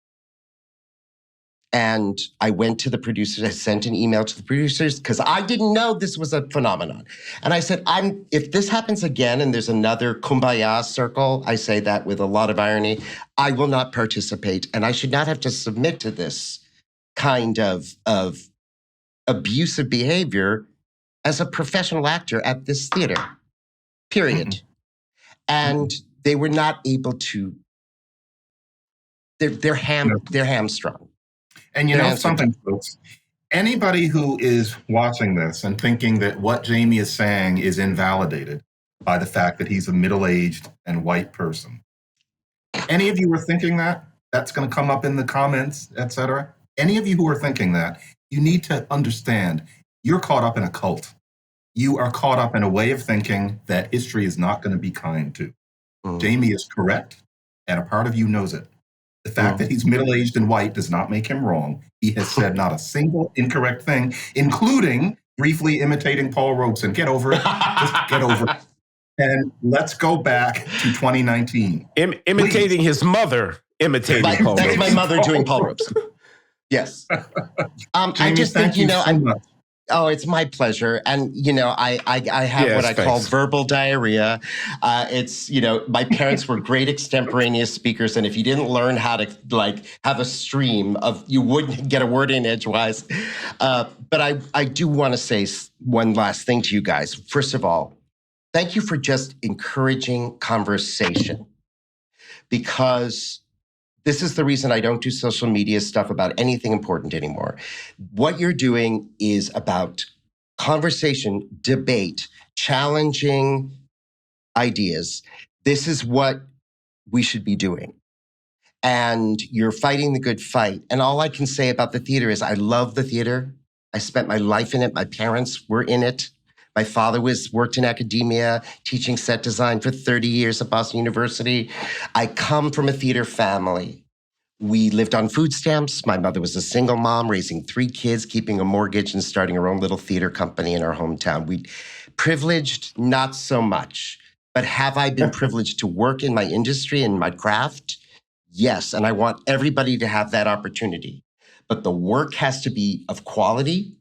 And I went to the producers. I sent an email to the producers because I didn't know this was a phenomenon. And I said, if this happens again and there's another kumbaya circle, I say that with a lot of irony, I will not participate. And I should not have to submit to this kind of abusive behavior as a professional actor at this theater, period. Mm-hmm. And they were not able to, they're hamstrung. And you know something, folks, anybody who is watching this and thinking that what Jamie is saying is invalidated by the fact that he's a middle-aged and white person. Any of you are thinking that? That's going to come up in the comments, etc. Any of you who are thinking that, you need to understand you're caught up in a cult. You are caught up in a way of thinking that history is not going to be kind to. Jamie is correct, and a part of you knows it. The fact that he's middle-aged and white does not make him wrong. He has said not a single incorrect thing, including briefly imitating Paul Robeson. Get over it. Just get over it. And let's go back to 2019. Imitating his mother, imitating Paul Robeson. That's my mother doing Paul Robeson. Yes. Jamie, I just think, so much. Oh, it's my pleasure. And, I have what I call verbal diarrhea. It's, my parents were great extemporaneous speakers. And if you didn't learn how to have a stream you wouldn't get a word in edgewise. But I do want to say one last thing to you guys. First of all, thank you for just encouraging conversation, because this is the reason I don't do social media stuff about anything important anymore. What you're doing is about conversation, debate, challenging ideas. This is what we should be doing. And you're fighting the good fight. And all I can say about the theater is I love the theater. I spent my life in it. My parents were in it. My father worked in academia, teaching set design for 30 years at Boston University. I come from a theater family. We lived on food stamps. My mother was a single mom, raising 3 kids, keeping a mortgage, and starting her own little theater company in our hometown. We privileged, not so much. But have I been privileged to work in my industry and my craft? Yes. And I want everybody to have that opportunity. But the work has to be of quality.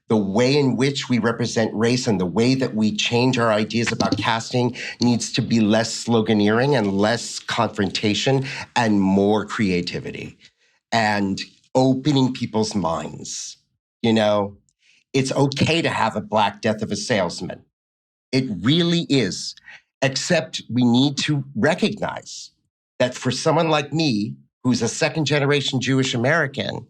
The way in which we represent race and the way that we change our ideas about casting needs to be less sloganeering and less confrontation and more creativity and opening people's minds. You know, it's okay to have a Black Death of a Salesman. It really is. Except we need to recognize that for someone like me, who's a second generation Jewish American,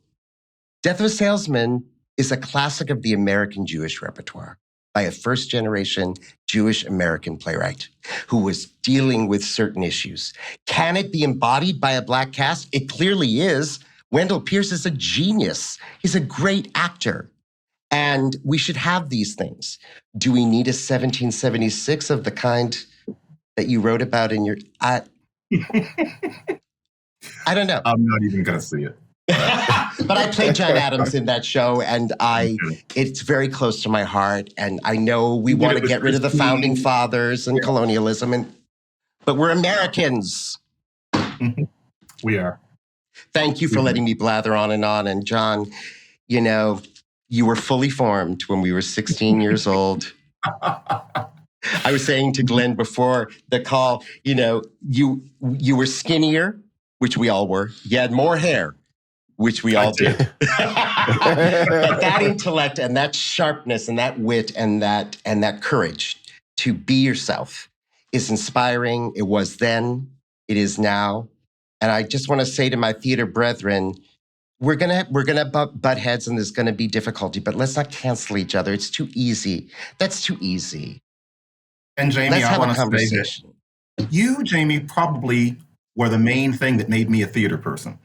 Death of a Salesman is a classic of the American Jewish repertoire by a first generation Jewish American playwright who was dealing with certain issues. Can it be embodied by a Black cast? It clearly is. Wendell Pierce is a genius. He's a great actor. And we should have these things. Do we need a 1776 of the kind that you wrote about in your... I don't know. I'm not even going to see it. But I played John Adams in that show, and it's very close to my heart. And I know we want to get rid of the founding fathers and colonialism, but we're Americans. We are. Thank you for letting me blather on. And John, you know, you were fully formed when we were 16 years old. I was saying to Glenn before the call, you know, you were skinnier, which we all were. You had more hair, which we all did. But that intellect and that sharpness and that wit and that courage to be yourself is inspiring. It was then, it is now. And I just want to say to my theater brethren, we're gonna butt heads and there's gonna be difficulty, but let's not cancel each other. It's too easy. That's too easy. And Jamie, let's have I want a to say conversation. that you, Jamie, probably were the main thing that made me a theater person.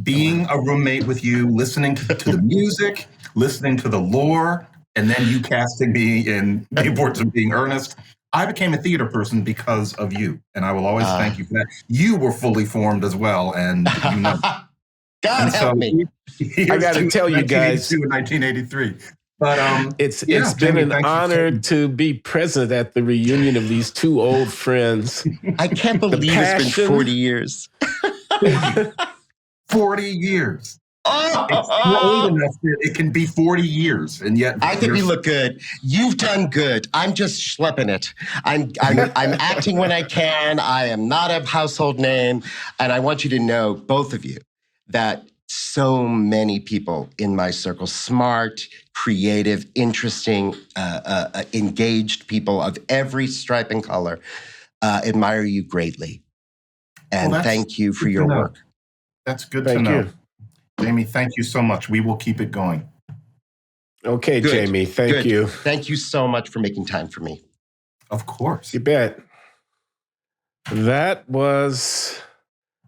Being a roommate with you, listening to the music, listening to the lore, and then you casting me in The Importance of Being Earnest. I became a theater person because of you, and I will always thank you for that. You were fully formed as well, and you know. God help me. I got to tell you guys, 1983. But it's been an honor to be present at the reunion of these two old friends. I can't believe it's been 40 years. 40 years. You're old enough that it can be 40 years, and yet I think we look good. You've done good. I'm just schlepping it. I'm acting when I can. I am not a household name, and I want you to know, both of you, that so many people in my circle, smart, creative, interesting, engaged people of every stripe and color, admire you greatly, and thank you for your work. That's good to know. Jamie, thank you so much. We will keep it going. Okay, good. Jamie, thank you. Thank you so much for making time for me. Of course. You bet. That was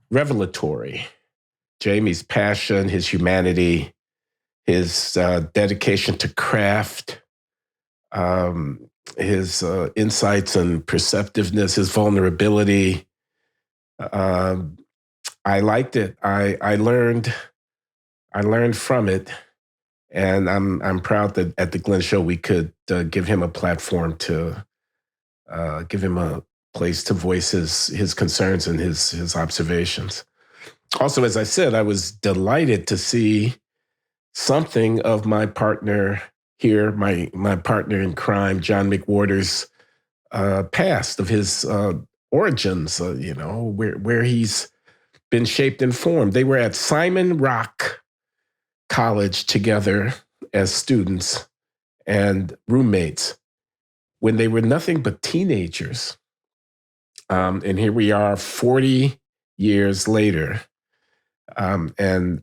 revelatory. Jamie's passion, his humanity, his dedication to craft, his insights and perceptiveness, his vulnerability. I liked it. I learned from it, and I'm proud that at the Glenn Show we could give him a platform to give him a place to voice his concerns and his observations. Also, as I said, I was delighted to see something of my partner here, my partner in crime, John McWhorter's past, of his origins, where he's been shaped and formed. They were at Simon Rock College together as students and roommates when they were nothing but teenagers. And here we are 40 years later. And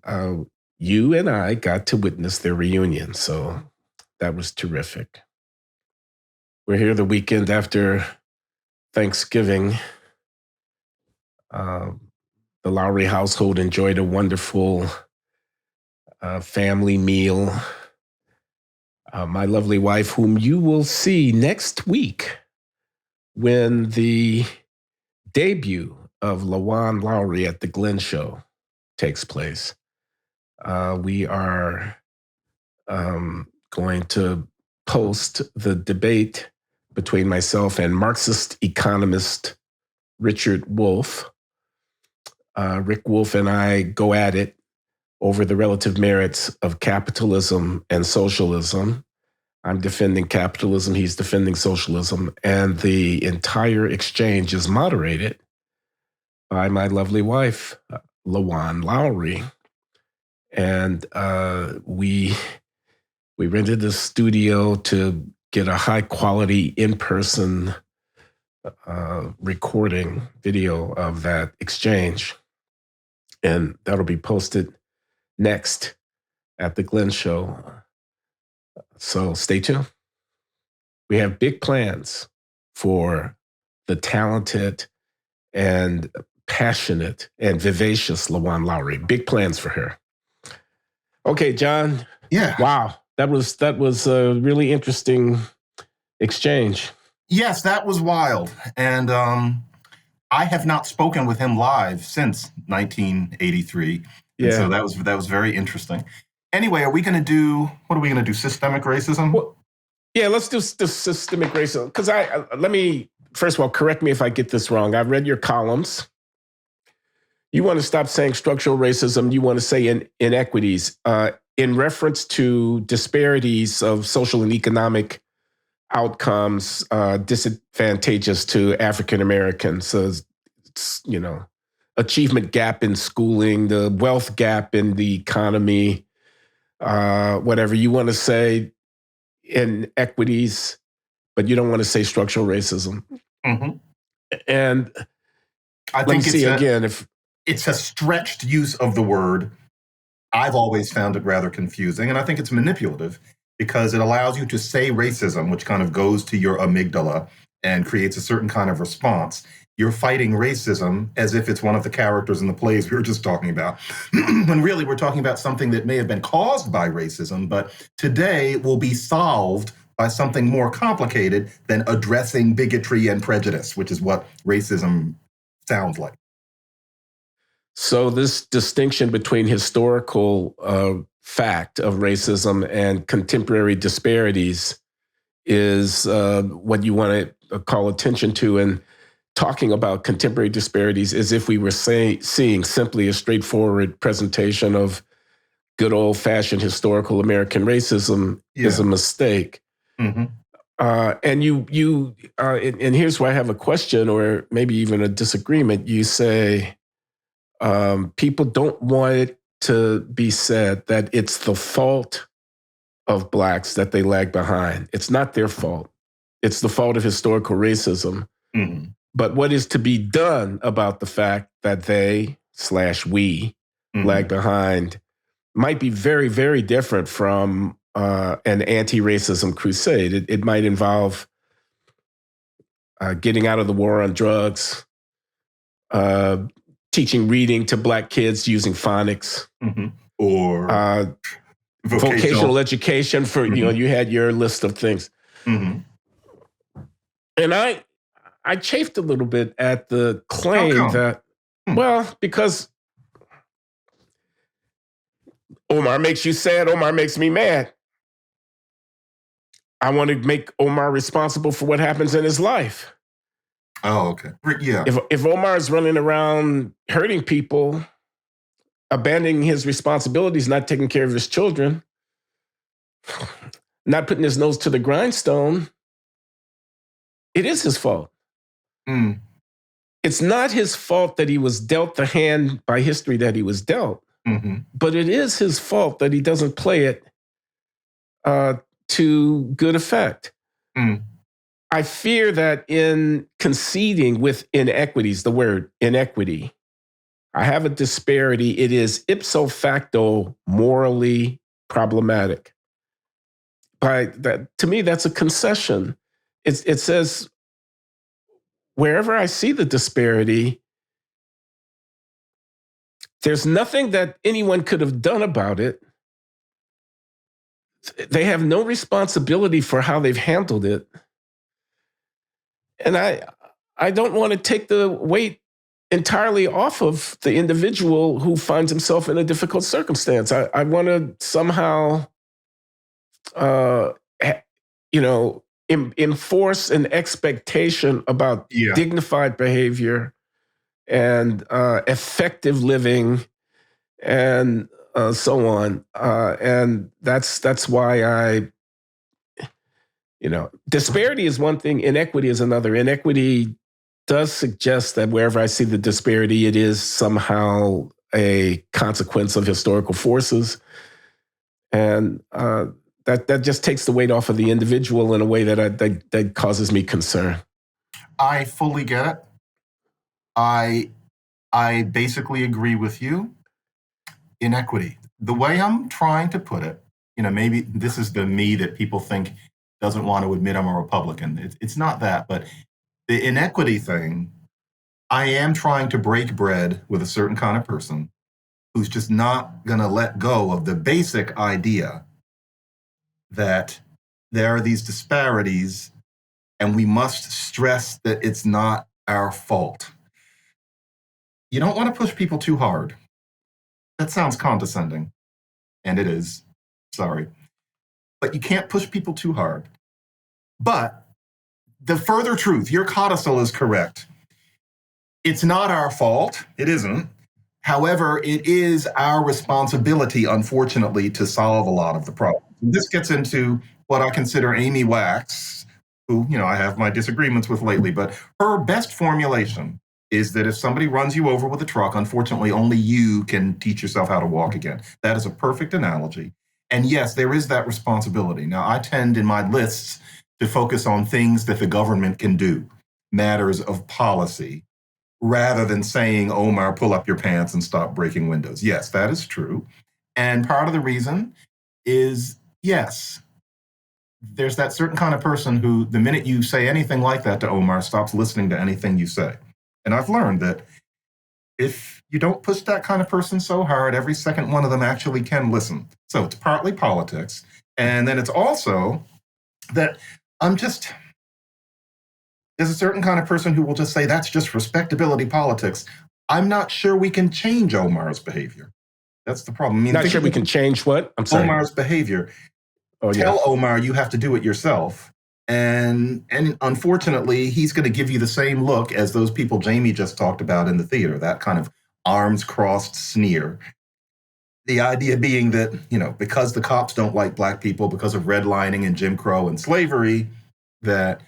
you and I got to witness their reunion. So that was terrific. We're here the weekend after Thanksgiving. The Loury household enjoyed a wonderful family meal. My lovely wife, whom you will see next week when the debut of LaJuan Loury at the Glenn Show takes place. We are going to post the debate between myself and Marxist economist Richard Wolff. Rick Wolff and I go at it over the relative merits of capitalism and socialism. I'm defending capitalism, he's defending socialism, and the entire exchange is moderated by my lovely wife, Loury. And we rented a studio to get a high quality in-person recording video of that exchange. And that'll be posted next at the Glenn Show. So stay tuned. We have big plans for the talented and passionate and vivacious Loury. Big plans for her. Okay, John. Yeah. Wow. That was a really interesting exchange. Yes, that was wild. And I have not spoken with him live since 1983. Yeah. And so that was very interesting. Anyway, what are we going to do? Systemic racism? Well, yeah, let's do systemic racism. Because let me, first of all, correct me if I get this wrong. I've read your columns. You want to stop saying structural racism. You want to say inequities in reference to disparities of social and economic outcomes disadvantageous to African Americans. So, achievement gap in schooling, the wealth gap in the economy, whatever you want to say, inequities, but you don't want to say structural racism. Mm-hmm. And I think it's a stretched use of the word. I've always found it rather confusing, and I think it's manipulative because it allows you to say racism, which kind of goes to your amygdala and creates a certain kind of response. You're fighting racism as if it's one of the characters in the plays we were just talking about, when really we're talking about something that may have been caused by racism, but today will be solved by something more complicated than addressing bigotry and prejudice, which is what racism sounds like. So this distinction between historical fact of racism and contemporary disparities is what you want to call attention to. And talking about contemporary disparities as if we were seeing simply a straightforward presentation of good old-fashioned historical American racism is a mistake. Mm-hmm. And here's where I have a question or maybe even a disagreement. You say people don't want it to be said that it's the fault of Blacks that they lag behind. It's not their fault. It's the fault of historical racism. Mm-hmm. But what is to be done about the fact that they/we lag behind might be very, very different from an anti-racism crusade. It might involve getting out of the war on drugs, teaching reading to Black kids using phonics, or vocational education for, you had your list of things. Mm-hmm. And I chafed a little bit at the claim that, because Omar makes you sad, Omar makes me mad. I want to make Omar responsible for what happens in his life. Oh, okay. Yeah. If Omar is running around hurting people, abandoning his responsibilities, not taking care of his children, not putting his nose to the grindstone, it is his fault. Mm. It's not his fault that he was dealt the hand by history that he was dealt, but it is his fault that he doesn't play it to good effect. Mm. I fear that in conceding with inequities, the word inequity, I have a disparity. It is ipso facto morally problematic. To me, that's a concession. It says, wherever I see the disparity, there's nothing that anyone could have done about it. They have no responsibility for how they've handled it. And I don't want to take the weight entirely off of the individual who finds himself in a difficult circumstance. I want to somehow, enforce an expectation about dignified behavior and effective living and so on. And that's why disparity is one thing, inequity is another. Inequity does suggest that wherever I see the disparity, it is somehow a consequence of historical forces. And that just takes the weight off of the individual in a way that causes me concern. I fully get it. I basically agree with you. Inequity. The way I'm trying to put it, maybe this is the me that people think doesn't want to admit I'm a Republican. It's not that, but the inequity thing, I am trying to break bread with a certain kind of person who's just not going to let go of the basic idea that there are these disparities and we must stress that it's not our fault. You don't want to push people too hard. That sounds condescending, and it is. Sorry. But you can't push people too hard. But the further truth, your codicil is correct. It's not our fault. It isn't. However, it is our responsibility, unfortunately, to solve a lot of the problems. And this gets into what I consider Amy Wax, who, I have my disagreements with lately, but her best formulation is that if somebody runs you over with a truck, unfortunately, only you can teach yourself how to walk again. That is a perfect analogy. And yes, there is that responsibility. Now, I tend in my lists to focus on things that the government can do, matters of policy, rather than saying, Omar, pull up your pants and stop breaking windows. Yes, that is true. And part of the reason is, yes, there's that certain kind of person who, the minute you say anything like that to Omar, stops listening to anything you say. And I've learned that if you don't push that kind of person so hard, every second one of them actually can listen. So it's partly politics. And then it's also that there's a certain kind of person who will just say, that's just respectability politics. I'm not sure we can change Omar's behavior. That's the problem. Not sure we can change what? I'm sorry. Omar's behavior. Tell Omar you have to do it yourself. And unfortunately, he's going to give you the same look as those people Jamie just talked about in the theater, that kind of arms crossed sneer. The idea being that, because the cops don't like Black people because of redlining and Jim Crow and slavery, that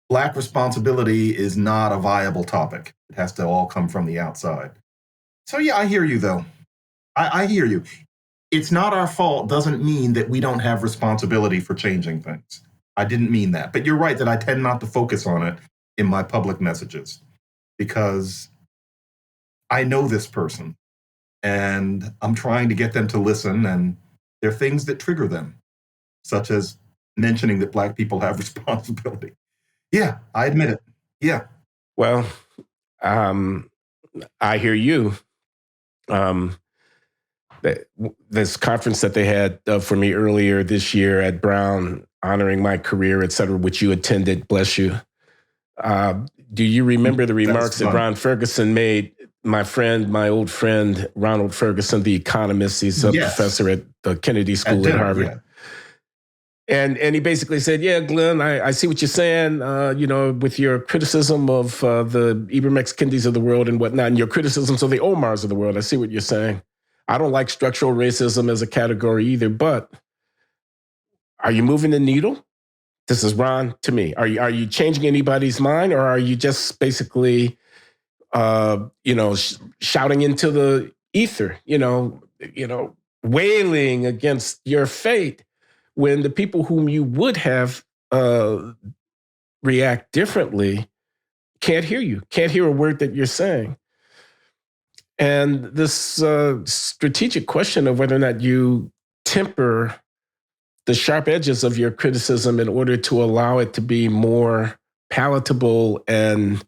Black responsibility is not a viable topic. It has to all come from the outside. So yeah, I hear you, though. I hear you. It's not our fault doesn't mean that we don't have responsibility for changing things. I didn't mean that. But you're right that I tend not to focus on it in my public messages because I know this person and I'm trying to get them to listen, and there are things that trigger them, such as mentioning that Black people have responsibility. Yeah, I admit it. Yeah. Well, I hear you. This conference that they had for me earlier this year at Brown, honoring my career, et cetera, which you attended, bless you. Do you remember the remarks that Ron Ferguson made? My old friend, Ronald Ferguson, the economist, he's a professor at the Kennedy School at Harvard. Yeah. And he basically said, yeah, Glenn, I see what you're saying, with your criticism of the Ibram X. Kendis of the world and whatnot, and your criticisms of the Omars of the world. I see what you're saying. I don't like structural racism as a category either, but are you moving the needle? This is Ron to me. Are you changing anybody's mind, or are you just basically, shouting into the ether, wailing against your fate when the people whom you would have react differently can't hear you, can't hear a word that you're saying? And this strategic question of whether or not you temper the sharp edges of your criticism in order to allow it to be more palatable and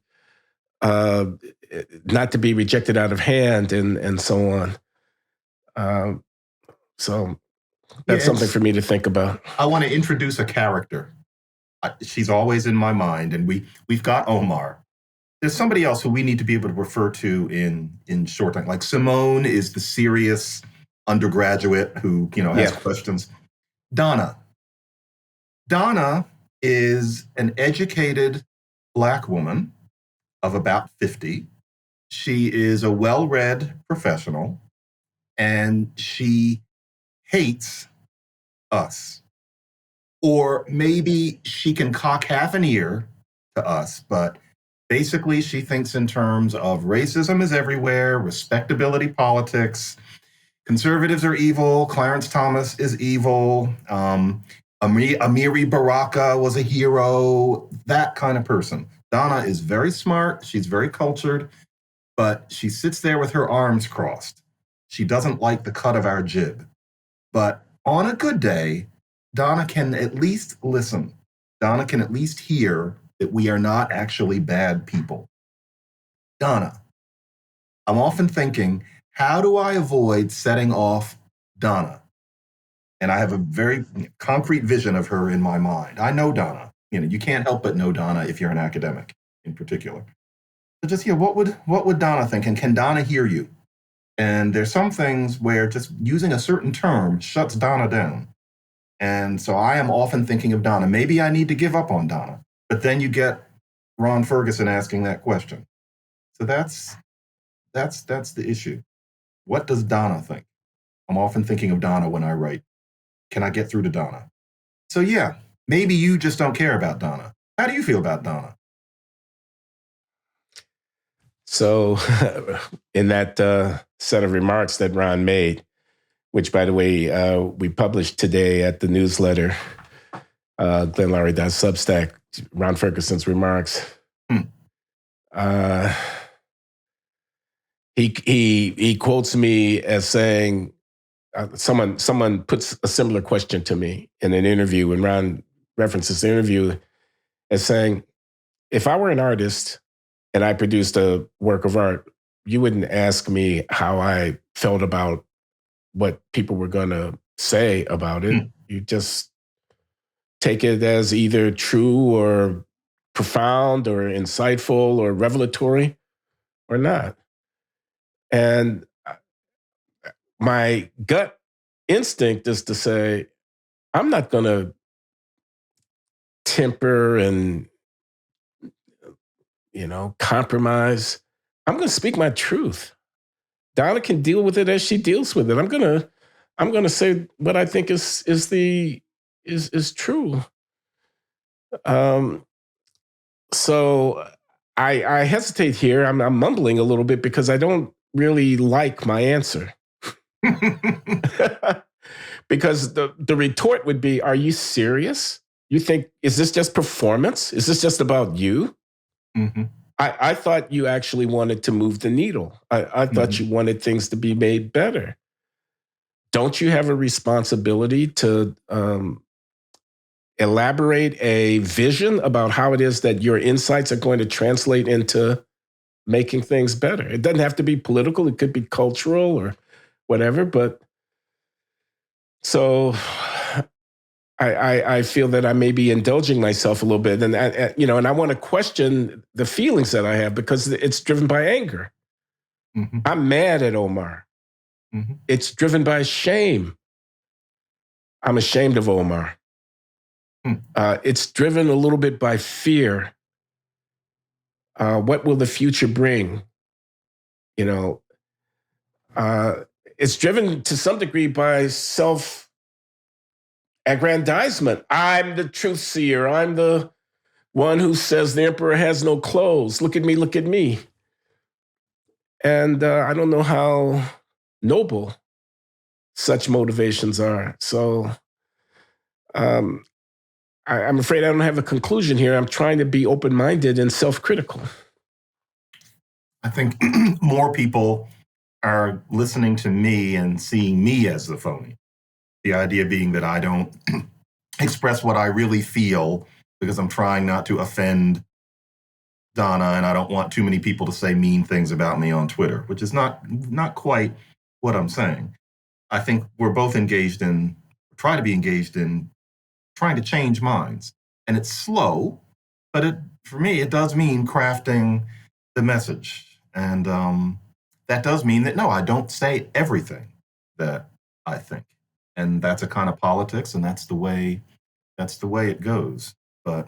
not to be rejected out of hand and so on. So that's something for me to think about. I want to introduce a character. She's always in my mind, and we've got Omar. There's somebody else who we need to be able to refer to in short time. Like Simone is the serious undergraduate who, has questions. Donna is an educated Black woman of about 50. She is a well-read professional, and she hates us. Or maybe she can cock half an ear to us, but basically she thinks in terms of racism is everywhere, respectability politics, conservatives are evil, Clarence Thomas is evil, Amiri Baraka was a hero, that kind of person. Donna is very smart, she's very cultured, but she sits there with her arms crossed. She doesn't like the cut of our jib. But on a good day, Donna can at least listen. Donna can at least hear that we are not actually bad people. Donna, I'm often thinking, how do I avoid setting off Donna? And I have a very concrete vision of her in my mind. I know Donna. You can't help but know Donna if you're an academic in particular. So just what would Donna think? And can Donna hear you? And there's some things where just using a certain term shuts Donna down. And so I am often thinking of Donna. Maybe I need to give up on Donna. But then you get Ron Ferguson asking that question. So that's the issue. What does Donna think? I'm often thinking of Donna when I write. Can I get through to Donna? So yeah, maybe you just don't care about Donna. How do you feel about Donna? So in that set of remarks that Ron made, which, by the way, we published today at the newsletter, GlennLowry.substack, Ron Ferguson's remarks. He quotes me as saying, someone puts a similar question to me in an interview, and Ron references the interview as saying, if I were an artist and I produced a work of art, you wouldn't ask me how I felt about what people were going to say about it. You just take it as either true or profound or insightful or revelatory or not. And my gut instinct is to say, I'm not going to temper and, compromise. I'm going to speak my truth. Donna can deal with it as she deals with it. I'm going to say what I think is true. So I hesitate here. I'm mumbling a little bit because I don't really like my answer. Because the retort would be, are you serious? You think, is this just performance? Is this just about you? Mm-hmm. I thought you actually wanted to move the needle. I thought you wanted things to be made better. Don't you have a responsibility to elaborate a vision about how it is that your insights are going to translate into making things better? It doesn't have to be political. It could be cultural or whatever. But so I feel that I may be indulging myself a little bit, and and I want to question the feelings that I have because it's driven by anger. Mm-hmm. I'm mad at Omar. Mm-hmm. It's driven by shame. I'm ashamed of Omar. It's driven a little bit by fear. What will the future bring? It's driven to some degree by self-aggrandizement. I'm the truth seer. I'm the one who says the emperor has no clothes. Look at me, look at me. And I don't know how noble such motivations are. So I'm afraid I don't have a conclusion here. I'm trying to be open-minded and self-critical. I think more people are listening to me and seeing me as the phony. The idea being that I don't express what I really feel because I'm trying not to offend Donna, and I don't want too many people to say mean things about me on Twitter, which is not quite what I'm saying. I think we're both try to be engaged in trying to change minds. And it's slow, but for me, it does mean crafting the message. And that does mean that, no, I don't say everything that I think. And that's a kind of politics, and that's the way it goes. but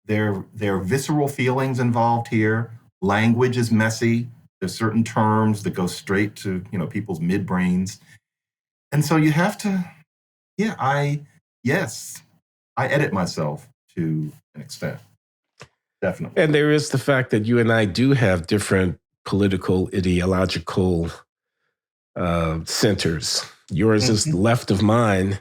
there are visceral feelings involved here. Language is messy. There's certain terms that go straight to, people's midbrains. And so you have to, I edit myself to an extent. Definitely. And there is the fact that you and I do have different political, ideological centers. Yours is left of mine.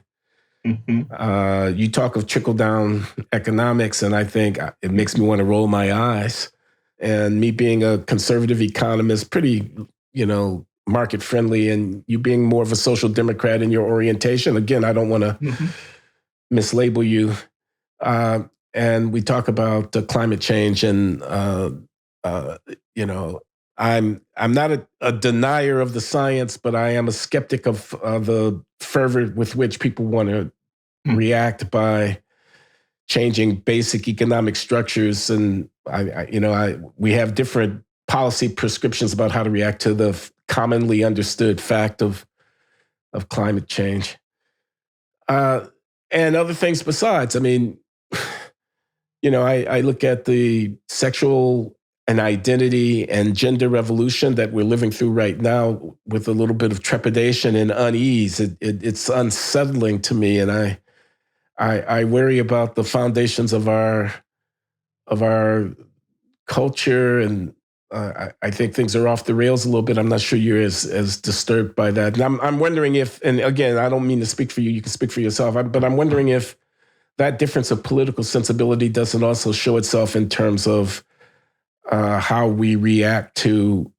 You talk of trickle-down economics, and I think it makes me want to roll my eyes. And me being a conservative economist, pretty, market-friendly, and you being more of a social democrat in your orientation. Again, I don't want to mislabel you. And we talk about climate change, and I'm not a denier of the science, but I am a skeptic of the fervor with which people want to react by changing basic economic structures. And we have different policy prescriptions about how to react to the commonly understood fact of climate change, and other things besides. I mean, I look at the sexual and identity and gender revolution that we're living through right now with a little bit of trepidation and unease. It's unsettling to me, and I worry about the foundations of our culture, and I think things are off the rails a little bit. I'm not sure you're as disturbed by that. And I'm wondering if, and again, I don't mean to speak for you. You can speak for yourself. But I'm wondering if that difference of political sensibility doesn't also show itself in terms of how we react to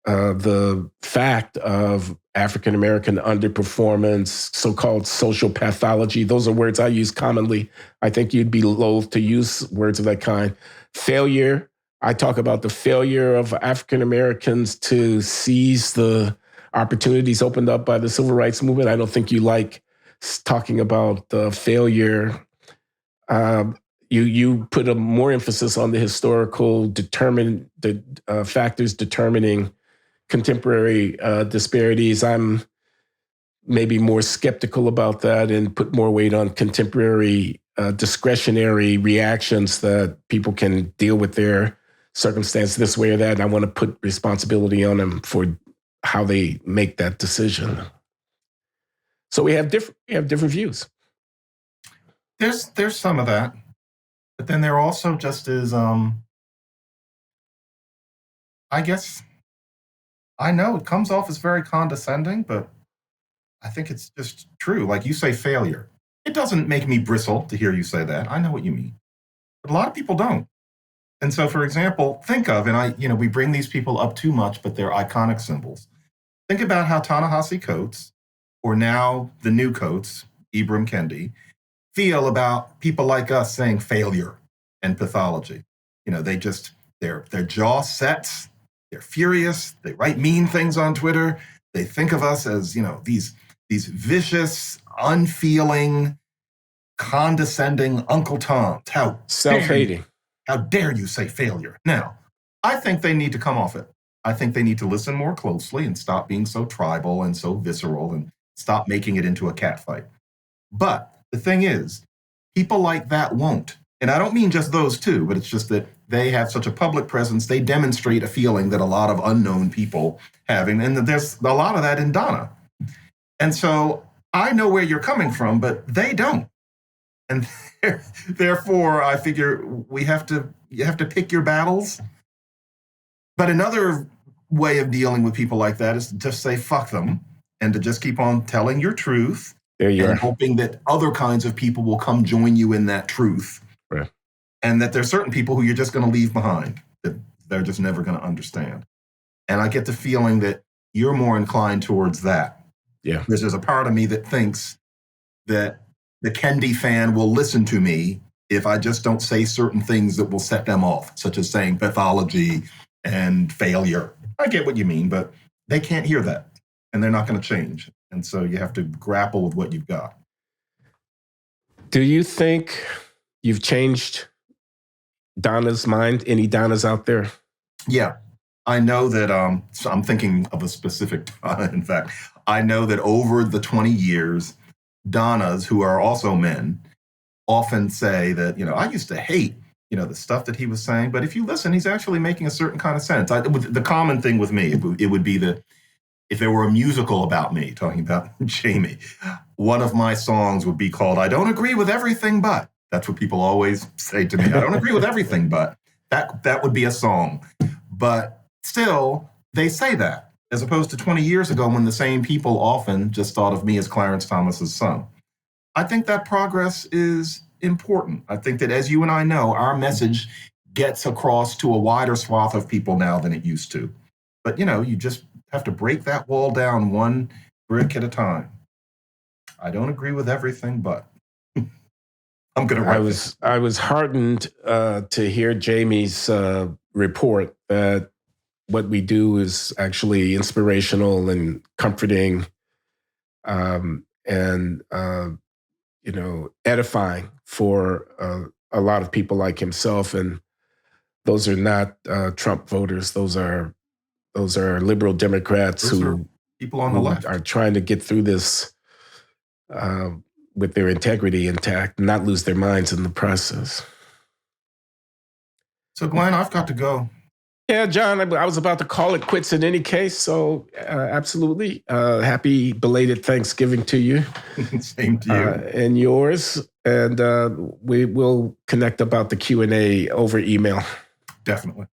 the fact of African-American underperformance, so-called social pathology. Those are words I use commonly. I think you'd be loath to use words of that kind. Failure. I talk about the failure of African-Americans to seize the opportunities opened up by the civil rights movement. I don't think you like talking about the failure. You put a more emphasis on the historical factors determining contemporary disparities. I'm maybe more skeptical about that and put more weight on contemporary discretionary reactions that people can deal with their circumstance this way or that. And I want to put responsibility on them for how they make that decision. So we have different views. There's some of that, but then there also just is. I guess I know it comes off as very condescending, but I think it's just true. Like you say, failure. It doesn't make me bristle to hear you say that. I know what you mean, but a lot of people don't. And so, for example, think of, and we bring these people up too much, but they're iconic symbols. Think about how Ta-Nehisi Coates, or now the new Coates, Ibram Kendi, feel about people like us saying failure and pathology. Their jaw sets, they're furious, they write mean things on Twitter. They think of us as, these vicious, unfeeling, condescending Uncle Toms. How self-hating. How dare you say failure? Now, I think they need to come off it. I think they need to listen more closely and stop being so tribal and so visceral and stop making it into a catfight. But the thing is, people like that won't. And I don't mean just those two, but it's just that they have such a public presence. They demonstrate a feeling that a lot of unknown people have. And there's a lot of that in Donna. And so I know where you're coming from, but they don't. And therefore, I figure you have to pick your battles. But another way of dealing with people like that is to just say, fuck them, and to just keep on telling your truth. There you are. Hoping that other kinds of people will come join you in that truth. Right. And that there's certain people who you're just going to leave behind, that they're just never going to understand. And I get the feeling that you're more inclined towards that. Yeah. Because there's a part of me that thinks that the Kendi fan will listen to me if I just don't say certain things that will set them off, such as saying pathology and failure. I get what you mean, but they can't hear that, and they're not going to change. And so you have to grapple with what you've got. Do you think you've changed Donna's mind? Any Donnas out there? Yeah. I know that, so I'm thinking of a specific Donna, in fact. I know that over the 20 years, Donnas, who are also men, often say that, I used to hate, the stuff that he was saying, but if you listen, he's actually making a certain kind of sense. The common thing with me, it would be if there were a musical about me, talking about Jamie, one of my songs would be called "I Don't Agree with Everything But." That's what people always say to me. I don't agree with everything, but that would be a song. But still, they say that, as opposed to 20 years ago when the same people often just thought of me as Clarence Thomas's son. I think that progress is important. I think that, as you and I know, our message gets across to a wider swath of people now than it used to. But, you just have to break that wall down one brick at a time. I don't agree with everything, but I'm going to write this. I was heartened to hear Jamie's report that what we do is actually inspirational and comforting, and edifying for a lot of people like himself. And those are not Trump voters. Those are liberal Democrats who people on the left are trying to get through this with their integrity intact and not lose their minds in the process. So, Glenn, I've got to go. Yeah, John, I was about to call it quits in any case. So absolutely. Happy belated Thanksgiving to you. Same to you. And yours. And we will connect about the Q&A over email. Definitely.